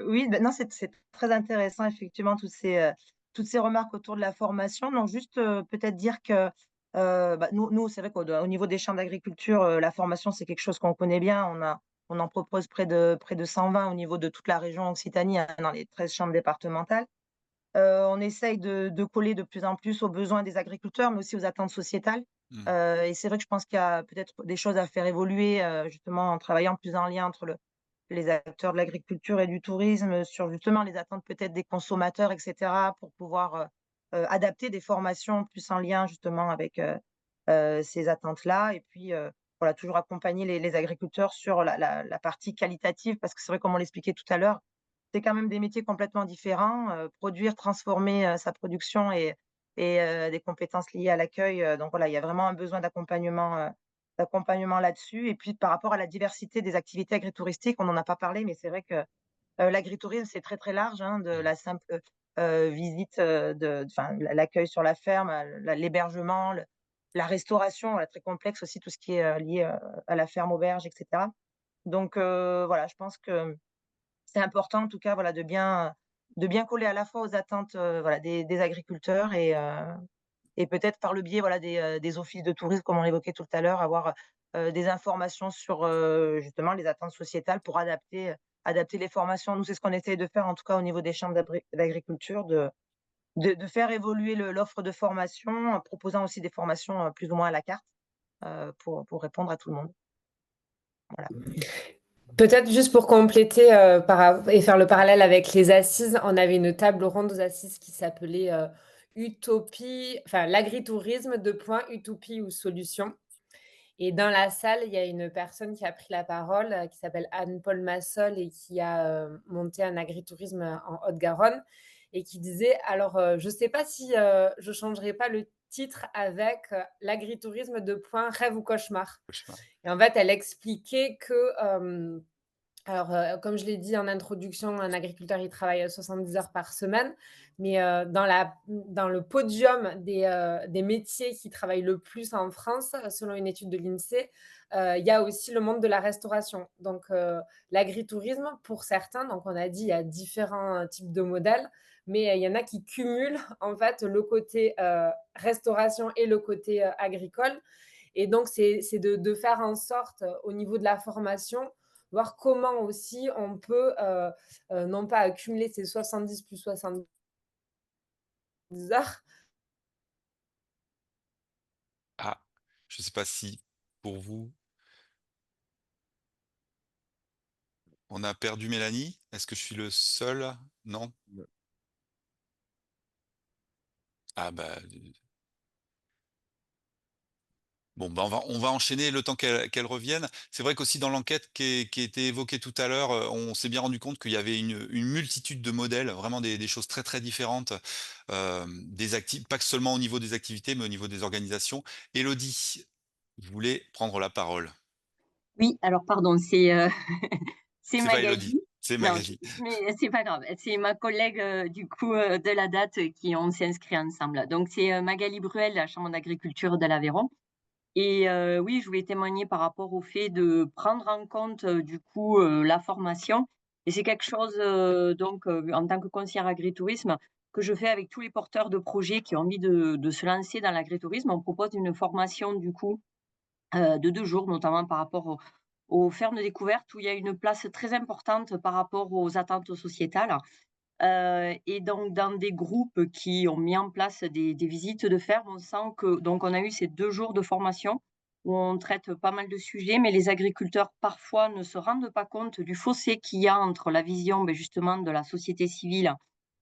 Oui, non, c'est très intéressant effectivement toutes ces remarques autour de la formation. Donc juste, peut-être dire que, nous c'est vrai qu'au niveau des chambres d'agriculture, la formation c'est quelque chose qu'on connaît bien. On en propose près de 120 au niveau de toute la région Occitanie, hein, dans les 13 chambres départementales. On essaye de coller de plus en plus aux besoins des agriculteurs, mais aussi aux attentes sociétales. Mmh. Et c'est vrai que je pense qu'il y a peut-être des choses à faire évoluer, justement en travaillant plus en lien entre les acteurs de l'agriculture et du tourisme, sur justement les attentes peut-être des consommateurs et cetera, pour pouvoir, adapter des formations plus en lien justement avec, ces attentes-là. Et puis, voilà, toujours accompagner les agriculteurs sur la partie qualitative, parce que c'est vrai, comme on l'expliquait tout à l'heure, c'est quand même des métiers complètement différents, produire, transformer, sa production et des compétences liées à l'accueil, donc voilà, il y a vraiment un besoin d'accompagnement là-dessus. Et puis par rapport à la diversité des activités agritouristiques, on n'en a pas parlé, mais c'est vrai que, l'agritourisme, c'est très, très large, hein, de Mmh. la simple, visite, l'accueil sur la ferme, l'hébergement, la restauration, très complexe aussi, tout ce qui est, lié, à la ferme auberge et cetera. Donc voilà, je pense que c'est important en tout cas, voilà, de bien coller à la fois aux attentes, voilà, des agriculteurs et peut-être par le biais, voilà, des offices de tourisme comme on l'évoquait tout à l'heure, avoir, des informations sur, justement les attentes sociétales pour adapter les formations. Nous, c'est ce qu'on essaye de faire en tout cas au niveau des chambres d'agriculture, de faire évoluer l'offre de formation, en proposant aussi des formations, plus ou moins à la carte, pour répondre à tout le monde. Voilà. Peut-être juste pour compléter, et faire le parallèle avec les assises, on avait une table ronde aux assises qui s'appelait, Utopie enfin l'agritourisme, utopie ou solution. Et dans la salle, il y a une personne qui a pris la parole, qui s'appelle Anne-Paul Massol et qui a, monté un agritourisme, en Haute-Garonne et qui disait: «Alors, je ne sais pas si, je changerai pas le titre avec, l'agritourisme, rêve ou cauchemar». Cauchemar. Et en fait, elle expliquait que, alors, comme je l'ai dit en introduction, un agriculteur, il travaille, 70 heures par semaine, mais, dans le podium des métiers qui travaillent le plus en France, selon une étude de l'INSEE, il y a aussi le monde de la restauration. Donc, l'agritourisme, pour certains, donc on a dit, il y a différents, types de modèles, mais, il y en a qui cumulent, en fait, le côté, restauration et le côté, agricole. Et donc c'est de faire en sorte, au niveau de la formation, voir comment aussi on peut, non pas accumuler ces 70 plus 70 heures. Ah, je sais pas si pour vous, on a perdu Mélanie? Est-ce que je suis le seul? Non? Ah bah, bon, bah, on va enchaîner le temps qu'elle revienne. C'est vrai qu'aussi dans l'enquête qui a été évoquée tout à l'heure, on s'est bien rendu compte qu'il y avait une multitude de modèles, vraiment des choses très, très différentes, pas que seulement au niveau des activités, mais au niveau des organisations. Élodie, vous voulez prendre la parole? Oui, alors pardon, c'est c'est C'est pas Élodie. Magali. C'est Non, Magali. mais c'est pas grave. C'est ma collègue, du coup, de la date, qui on s'est inscrit ensemble. Donc c'est, Magali Bruel de la chambre d'agriculture de l'Aveyron et oui, je voulais témoigner par rapport au fait de prendre en compte, du coup, la formation et c'est quelque chose, donc en tant que conseillère agritourisme, que je fais avec tous les porteurs de projets qui ont envie de se lancer dans l'agritourisme. On propose une formation, du coup, de 2 jours, notamment par rapport aux fermes découvertes où il y a une place très importante par rapport aux attentes sociétales. Et donc dans des groupes qui ont mis en place des visites de ferme, on sent que donc on a eu ces 2 jours de formation où on traite pas mal de sujets, mais les agriculteurs parfois ne se rendent pas compte du fossé qu'il y a entre la vision, beh, justement de la société civile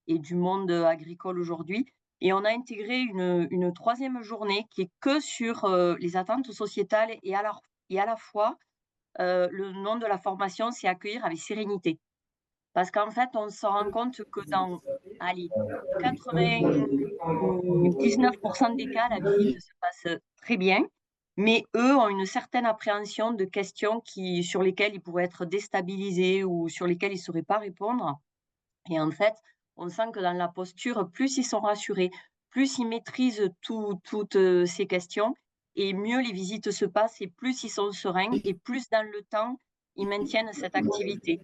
et du monde, agricole aujourd'hui et on a intégré une 3e journée qui est que sur, les attentes sociétales et à la fois, le nom de la formation, c'est «Accueillir avec sérénité». Parce qu'en fait, on se rend compte que dans, allez, 99 des cas, la visite se passe très bien, mais eux ont une certaine appréhension de questions sur lesquelles ils pourraient être déstabilisés ou sur lesquelles ils ne sauraient pas répondre et en fait, on sent que dans la posture, plus ils sont rassurés, plus ils maîtrisent toutes, ces questions et mieux les visites se passent et plus ils sont sereins et plus dans le temps, ils maintiennent cette activité.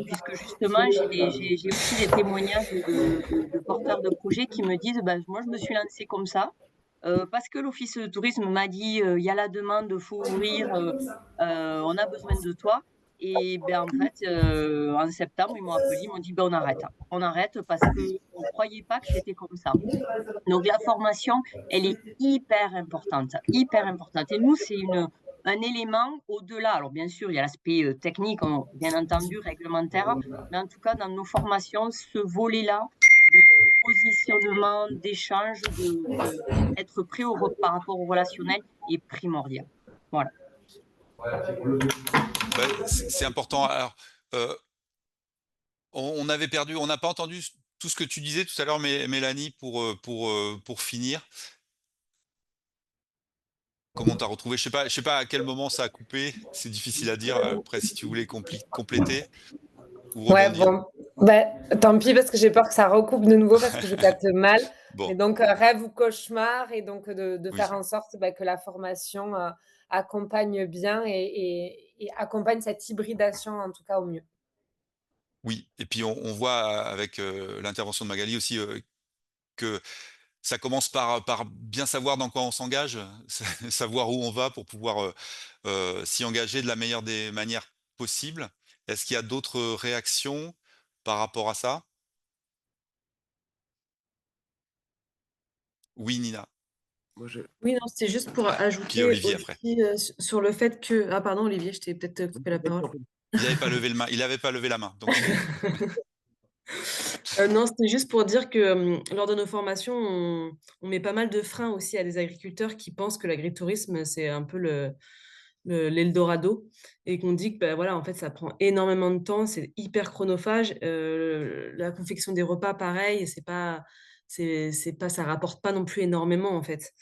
Puisque justement, j'ai aussi des témoignages de porteurs de projets qui me disent: «Bah, moi, je me suis lancée comme ça, parce que l'office de tourisme m'a dit, "Il y a la demande, faut ouvrir, on a besoin de toi"» et ben, en fait, en septembre, ils m'ont appelé, ils m'ont dit: «Ben, on arrête. On arrête parce qu'on ne croyait pas que c'était comme ça». Donc la formation, elle est hyper importante et nous, c'est un élément au-delà. Alors bien sûr, il y a l'aspect, technique, bien entendu, réglementaire, mais en tout cas, dans nos formations, ce volet-là de positionnement, d'échange, être prêt par rapport au relationnel est primordial. Voilà. Bah, c'est important. Alors, on avait perdu, on n'a pas entendu tout ce que tu disais tout à l'heure, Mélanie, pour finir. Comment tu as retrouvé? Je sais pas à quel moment ça a coupé. C'est difficile à dire. Après, si tu voulais compléter ou Ouais, rebondir. bon, bah, tant pis parce que j'ai peur que ça recoupe de nouveau parce que je capte mal. Bon, Et donc, rêve ou cauchemar et donc de oui. faire en sorte, bah, que la formation, accompagne bien et accompagne cette hybridation en tout cas au mieux. Oui, et puis on voit avec, l'intervention de Magali aussi, que ça commence par bien savoir dans quoi on s'engage, savoir où on va pour pouvoir, s'y engager de la meilleure des manières possibles. Est-ce qu'il y a d'autres réactions par rapport à ça? Oui, Nina? Moi, je Oui, non, c'était juste pour Ah, puis ajouter Olivier après. aussi, sur le fait que ah pardon Olivier, je t'ai peut-être coupé la parole. Il avait pas levé la main, donc je l'ai Non, c'était juste pour dire que, lors de nos formations, on met pas mal de freins aussi à des agriculteurs qui pensent que l'agritourisme, c'est un peu l'eldorado et qu'on dit que, bah, voilà, en fait, ça prend énormément de temps, c'est hyper chronophage. La confection des repas, pareil, c'est pas ça rapporte pas non plus énormément, en fait.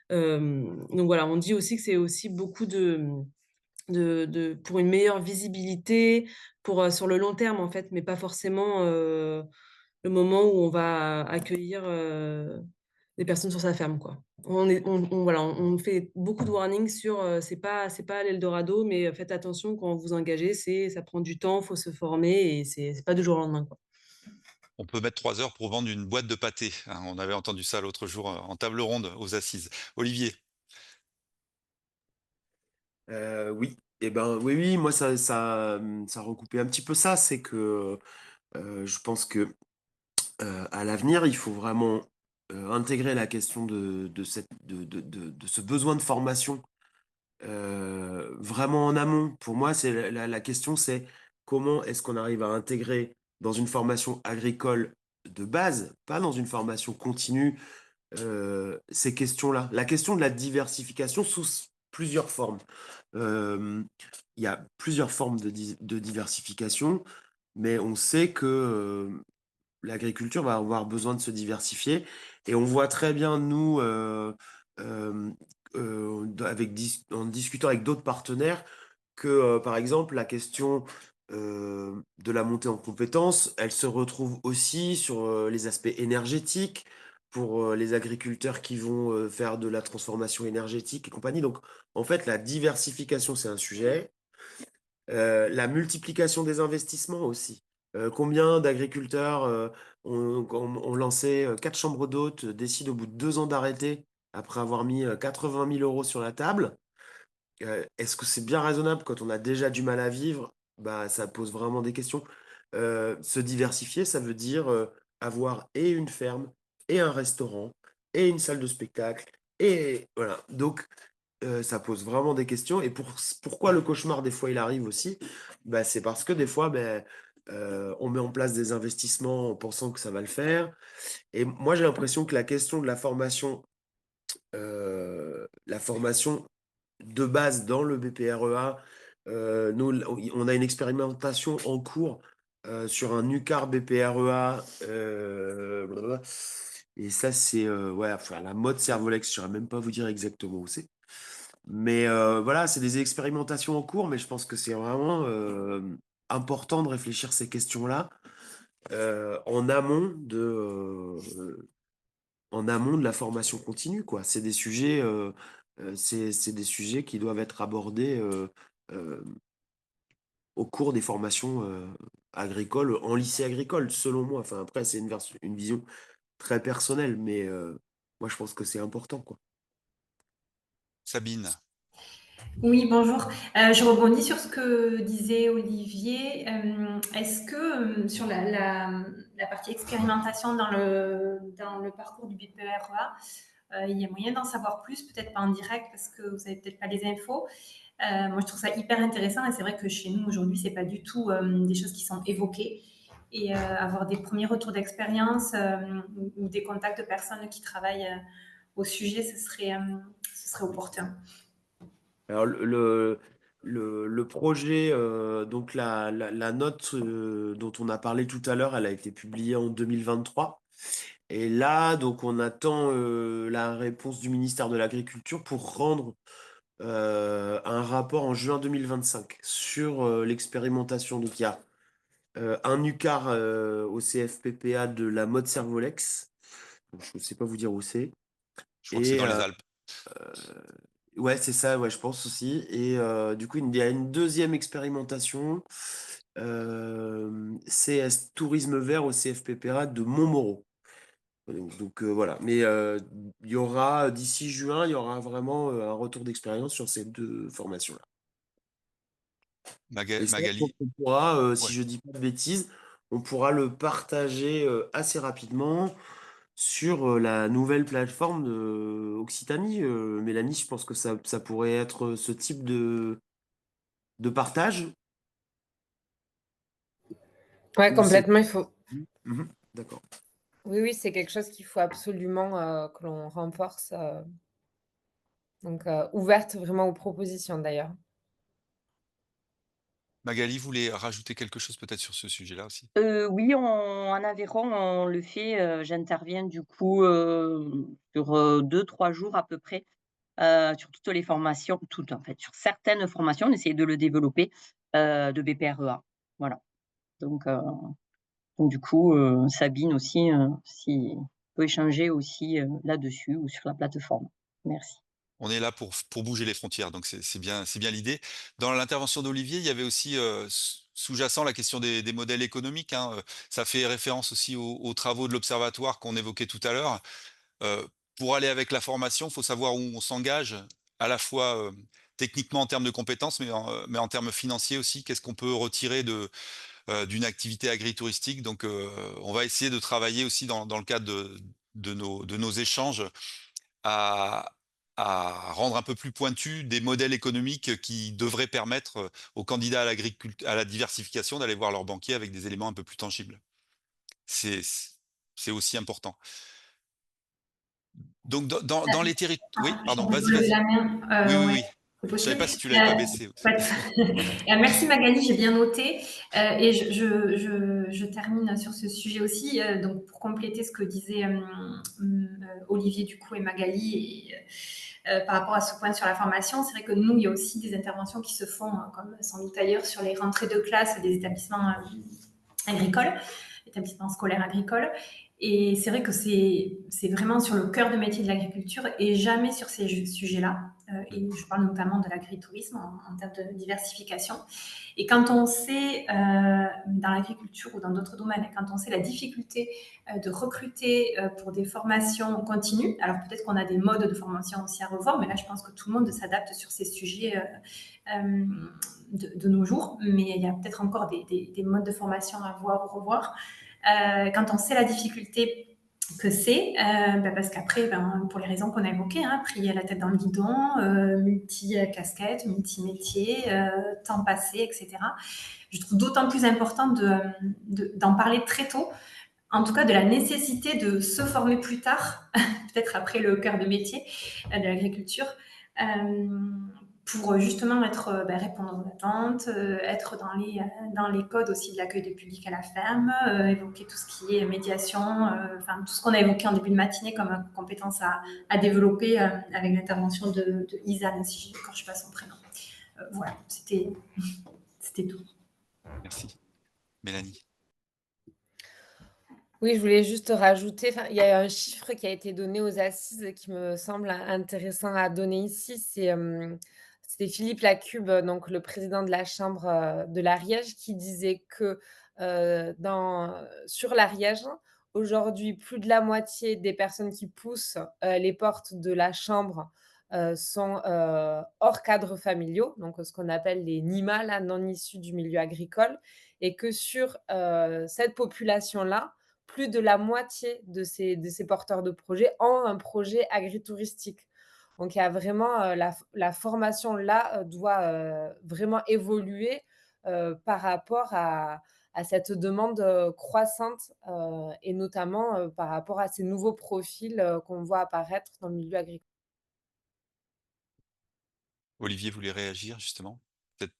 Donc voilà, on dit aussi que c'est aussi beaucoup pour une meilleure visibilité, sur le long terme, en fait, mais pas forcément, le moment où on va accueillir, des personnes sur sa ferme, quoi. Voilà, on fait beaucoup de warnings sur, c'est pas l'eldorado, mais faites attention quand vous engagez, ça prend du temps, faut se former et c'est pas du jour au lendemain, quoi. On peut mettre 3 heures pour vendre une boîte de pâté, hein. On avait entendu ça l'autre jour, en table ronde aux assises. Olivier? Oui, et ben, oui, oui, moi ça recoupait un petit peu ça. C'est que, je pense que, à l'avenir, il faut vraiment, intégrer la question de ce besoin de formation, vraiment en amont. Pour moi, c'est la question, c'est comment est-ce qu'on arrive à intégrer dans une formation agricole de base, pas dans une formation continue, ces questions-là. La question de la diversification sous plusieurs formes. Euh, il y a plusieurs formes de diversification, mais on sait que, l'agriculture va avoir besoin de se diversifier. Et on voit très bien, nous, euh, en discutant avec d'autres partenaires, que, par exemple, la question de la montée en compétences. Elle se retrouve aussi sur les aspects énergétiques, pour les agriculteurs qui vont faire de la transformation énergétique et compagnie. Donc, en fait, la diversification, c'est un sujet. La multiplication des investissements aussi. Combien d'agriculteurs ont lancé 4 chambres d'hôtes, décident au bout de 2 ans d'arrêter après avoir mis 80 000 euros sur la table? Est-ce que c'est bien raisonnable quand on a déjà du mal à vivre? Bah, ça pose vraiment des questions. Se diversifier, ça veut dire avoir et une ferme, et un restaurant, et une salle de spectacle, et voilà. Donc, ça pose vraiment des questions. Et pourquoi le cauchemar, des fois, il arrive aussi? Bah, c'est parce que des fois, ben, on met en place des investissements en pensant que ça va le faire. Et moi, j'ai l'impression que la question de la formation de base dans le BPREA, nous, on a une expérimentation en cours sur un UCAR BPREA. Blablabla. Et ça, c'est ouais, enfin, la mode Servolex, je ne saurais même pas vous dire exactement où c'est. Mais voilà, c'est des expérimentations en cours, mais je pense que c'est vraiment important de réfléchir ces questions-là en en amont de la formation continue, quoi. C'est des sujets, c'est des sujets qui doivent être abordés euh, au cours des formations agricoles, en lycée agricole, selon moi. Enfin, après, c'est une vision très personnelle, mais moi, je pense que c'est important, quoi. Sabine. Oui, bonjour. Je rebondis sur ce que disait Olivier. Est-ce que sur la partie expérimentation dans le parcours du BPREA, il y a moyen d'en savoir plus, peut-être pas en direct parce que vous n'avez peut-être pas les infos. Moi, je trouve ça hyper intéressant et c'est vrai que chez nous aujourd'hui, c'est pas du tout des choses qui sont évoquées. Et avoir des premiers retours d'expérience ou des contacts de personnes qui travaillent au sujet, ce serait opportun. Alors, le projet, donc la note dont on a parlé tout à l'heure, elle a été publiée en 2023. Et là, donc, on attend la réponse du ministère de l'Agriculture pour rendre un rapport en juin 2025 sur l'expérimentation. Donc, il y a un UCAR au CFPPA de la mode Servolex. Donc, je ne sais pas vous dire où c'est. Je crois que c'est Et dans les Alpes. ouais, c'est ça, ouais, je pense aussi. Et du coup, il y a une deuxième expérimentation, CS Tourisme Vert au CFPPA de Montmoreau. Donc, voilà. Mais il y aura, d'ici juin, il y aura vraiment un retour d'expérience sur ces 2 formations-là. Et ça, je pense Magali. qu'on pourra, si Ouais. je dis pas de bêtises, on pourra le partager assez rapidement sur la nouvelle plateforme de Occitanie. Mélanie, je pense que ça pourrait être ce type de partage. Ouais, Ou c'est... complètement, il faut. Mhm, d'accord. Oui, oui, c'est quelque chose qu'il faut absolument que l'on renforce. Donc, ouverte vraiment aux propositions d'ailleurs. Magali voulait rajouter quelque chose peut-être sur ce sujet-là aussi? Oui, en Aveyron, on le fait, j'interviens du coup, sur 2-3 jours à peu près, sur toutes les formations, toutes en fait, sur certaines formations, on essaye de le développer, de BPREA. Voilà. Donc du coup, Sabine aussi, si peut échanger aussi, là-dessus ou sur la plateforme. Merci. On est là pour bouger les frontières, donc c'est bien l'idée. Dans l'intervention d'Olivier, il y avait aussi, sous-jacent la question des modèles économiques, hein, ça fait référence aussi aux travaux de l'observatoire qu'on évoquait tout à l'heure. Pour aller avec la formation, il faut savoir où on s'engage, à la fois, techniquement en termes de compétences, mais en termes financiers aussi. Qu'est-ce qu'on peut retirer d'une activité agritouristique? Donc, on va essayer de travailler aussi dans le cadre de nos échanges à rendre un peu plus pointus des modèles économiques qui devraient permettre aux candidats à la diversification d'aller voir leur banquier avec des éléments un peu plus tangibles. C'est c'est aussi important. Donc dans les territoires. Oui, Je pardon, peux lever vas-y. la main. Oui, oui, Ouais, oui. c'est Je savais possible. pas si tu l'avais pas baissé. Merci Magali, j'ai bien noté. Et je termine sur ce sujet aussi. Donc pour compléter ce que disait Olivier du coup et Magali par rapport à ce point sur la formation. C'est vrai que nous, il y a aussi des interventions qui se font, comme sans doute ailleurs, sur les rentrées de classe des établissements agricoles, établissements scolaires agricoles. Et c'est vrai que c'est vraiment sur le cœur de métier de l'agriculture et jamais sur ces sujets-là. Et je parle notamment de l'agritourisme en termes de diversification. Et quand on sait, dans l'agriculture ou dans d'autres domaines, quand on sait la difficulté de recruter pour des formations continues, alors peut-être qu'on a des modes de formation aussi à revoir, mais là, je pense que tout le monde s'adapte sur ces sujets de nos jours, mais il y a peut-être encore des modes de formation à voir ou revoir. Quand on sait la difficulté que c'est, parce qu'après, pour les raisons qu'on a évoquées, pris à la tête dans le guidon, multi-casquette, multi-métier, temps passé, etc. Je trouve d'autant plus important d'en parler très tôt, en tout cas de la nécessité de se former plus tard, peut-être après le cœur de métier de l'agriculture, pour justement répondre aux attentes, être dans les codes aussi de l'accueil du public à la ferme, évoquer tout ce qui est médiation, tout ce qu'on a évoqué en début de matinée comme compétence à développer avec l'intervention de Isan, si je n'écorche pas son prénom. Voilà, c'était tout. Merci. Mélanie. Oui, je voulais juste rajouter, il y a un chiffre qui a été donné aux assises qui me semble intéressant à donner ici. C'était Philippe Lacube, donc le président de la chambre, de l'Ariège, qui disait que, sur l'Ariège, aujourd'hui, plus de la moitié des personnes qui poussent, les portes de la chambre, sont, hors cadres familiaux, donc ce qu'on appelle les NIMA, là, non issus du milieu agricole, et que sur, cette population-là, plus de la moitié de ces porteurs de projets ont un projet agritouristique. Donc il y a vraiment, la formation là, doit, vraiment évoluer, par rapport à cette demande, croissante, et notamment, par rapport à ces nouveaux profils, qu'on voit apparaître dans le milieu agricole. Olivier voulait réagir justement, peut-être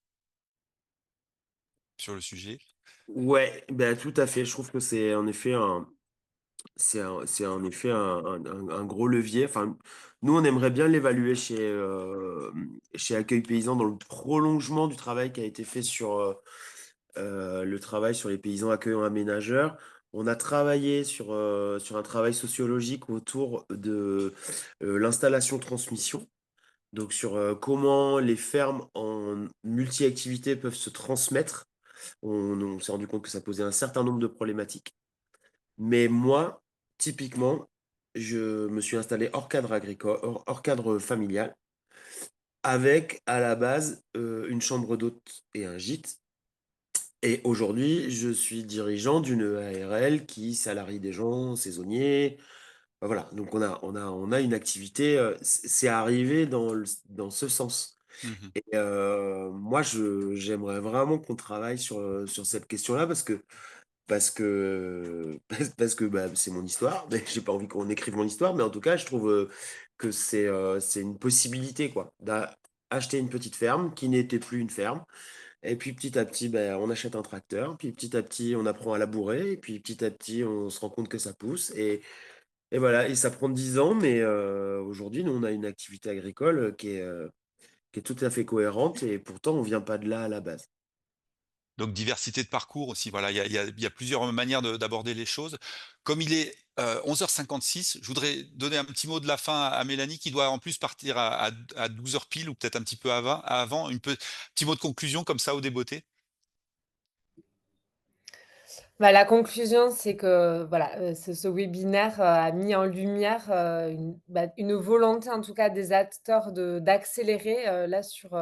sur le sujet? Ouais, bah, tout à fait. Je trouve que c'est en effet un gros levier. Enfin, nous, on aimerait bien l'évaluer chez Accueil Paysan dans le prolongement du travail qui a été fait sur le travail sur les paysans accueillants aménageurs. On a travaillé sur un travail sociologique autour de l'installation-transmission. Donc sur comment les fermes en multi-activités peuvent se transmettre. On s'est rendu compte que ça posait un certain nombre de problématiques. Mais moi, typiquement, je me suis installé hors cadre agricole, hors cadre familial, avec à la base une chambre d'hôte et un gîte. Et aujourd'hui, je suis dirigeant d'une ARL qui salarie des gens saisonniers. Voilà, donc on a une activité, c'est arrivé dans ce sens. Mmh. Et moi, j'aimerais vraiment qu'on travaille sur cette question-là parce que bah, c'est mon histoire. Mais j'ai pas envie qu'on écrive mon histoire, mais en tout cas, je trouve que c'est une possibilité, quoi, d'acheter une petite ferme qui n'était plus une ferme. Et puis petit à petit, ben, on achète un tracteur, puis petit à petit, on apprend à labourer, et puis petit à petit, on se rend compte que ça pousse. Et voilà, et ça prend 10 ans, mais aujourd'hui, nous, on a une activité agricole qui est tout à fait cohérente, et pourtant, on vient pas de là à la base. Donc diversité de parcours aussi, voilà, il y a plusieurs manières d'aborder les choses. Comme il est, 11h56, je voudrais donner un petit mot de la fin à Mélanie qui doit en plus partir à 12h pile ou peut-être un petit peu avant. Petit mot de conclusion comme ça au débeauté? La conclusion, c'est que voilà, ce webinaire, a mis en lumière, une volonté en tout cas des acteurs d'accélérer, là sur,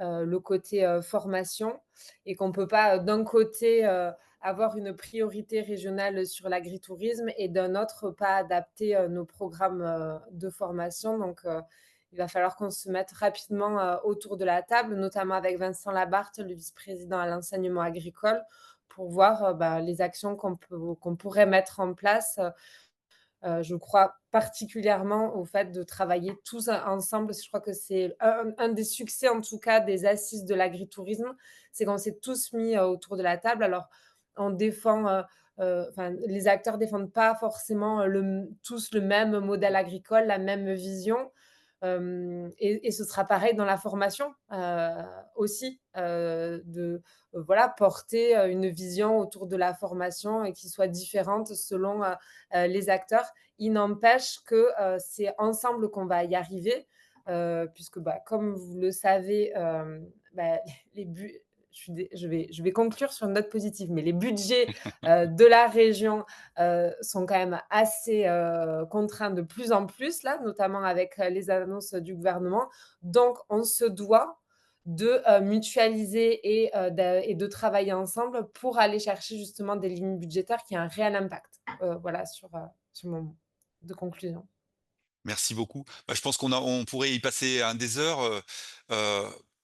le côté, formation, et qu'on ne peut pas, d'un côté, avoir une priorité régionale sur l'agritourisme et d'un autre pas adapter, nos programmes, de formation. Donc il va falloir qu'on se mette rapidement, autour de la table, notamment avec Vincent Labarthe, le vice-président à l'enseignement agricole, pour voir, les actions qu'on pourrait mettre en place. Je crois particulièrement au fait de travailler tous ensemble. Je crois que c'est un des succès, en tout cas, des assises de l'agritourisme, c'est qu'on s'est tous mis, autour de la table. Alors, on défend, enfin, les acteurs défendent pas forcément tous le même modèle agricole, la même vision. Et ce sera pareil dans la formation aussi, voilà, porter une vision autour de la formation et qui soit différente selon les acteurs. Il n'empêche que c'est ensemble qu'on va y arriver, puisque bah, comme vous le savez, bah, les bu- je vais conclure sur une note positive, mais les budgets de la région sont quand même assez contraints de plus en plus, là, notamment avec les annonces du gouvernement. Donc, on se doit de mutualiser et de travailler ensemble pour aller chercher justement des lignes budgétaires qui ont un réel impact. Voilà, sur mon de conclusion. Merci beaucoup. Bah, je pense on pourrait y passer un des heures,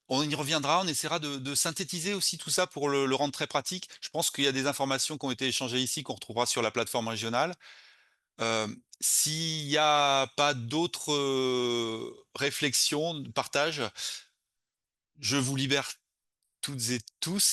on y reviendra, on essaiera de synthétiser aussi tout ça pour le rendre très pratique. Je pense qu'il y a des informations qui ont été échangées ici, qu'on retrouvera sur la plateforme régionale. S'il n'y a pas d'autres, réflexions, partages, je vous libère toutes et tous et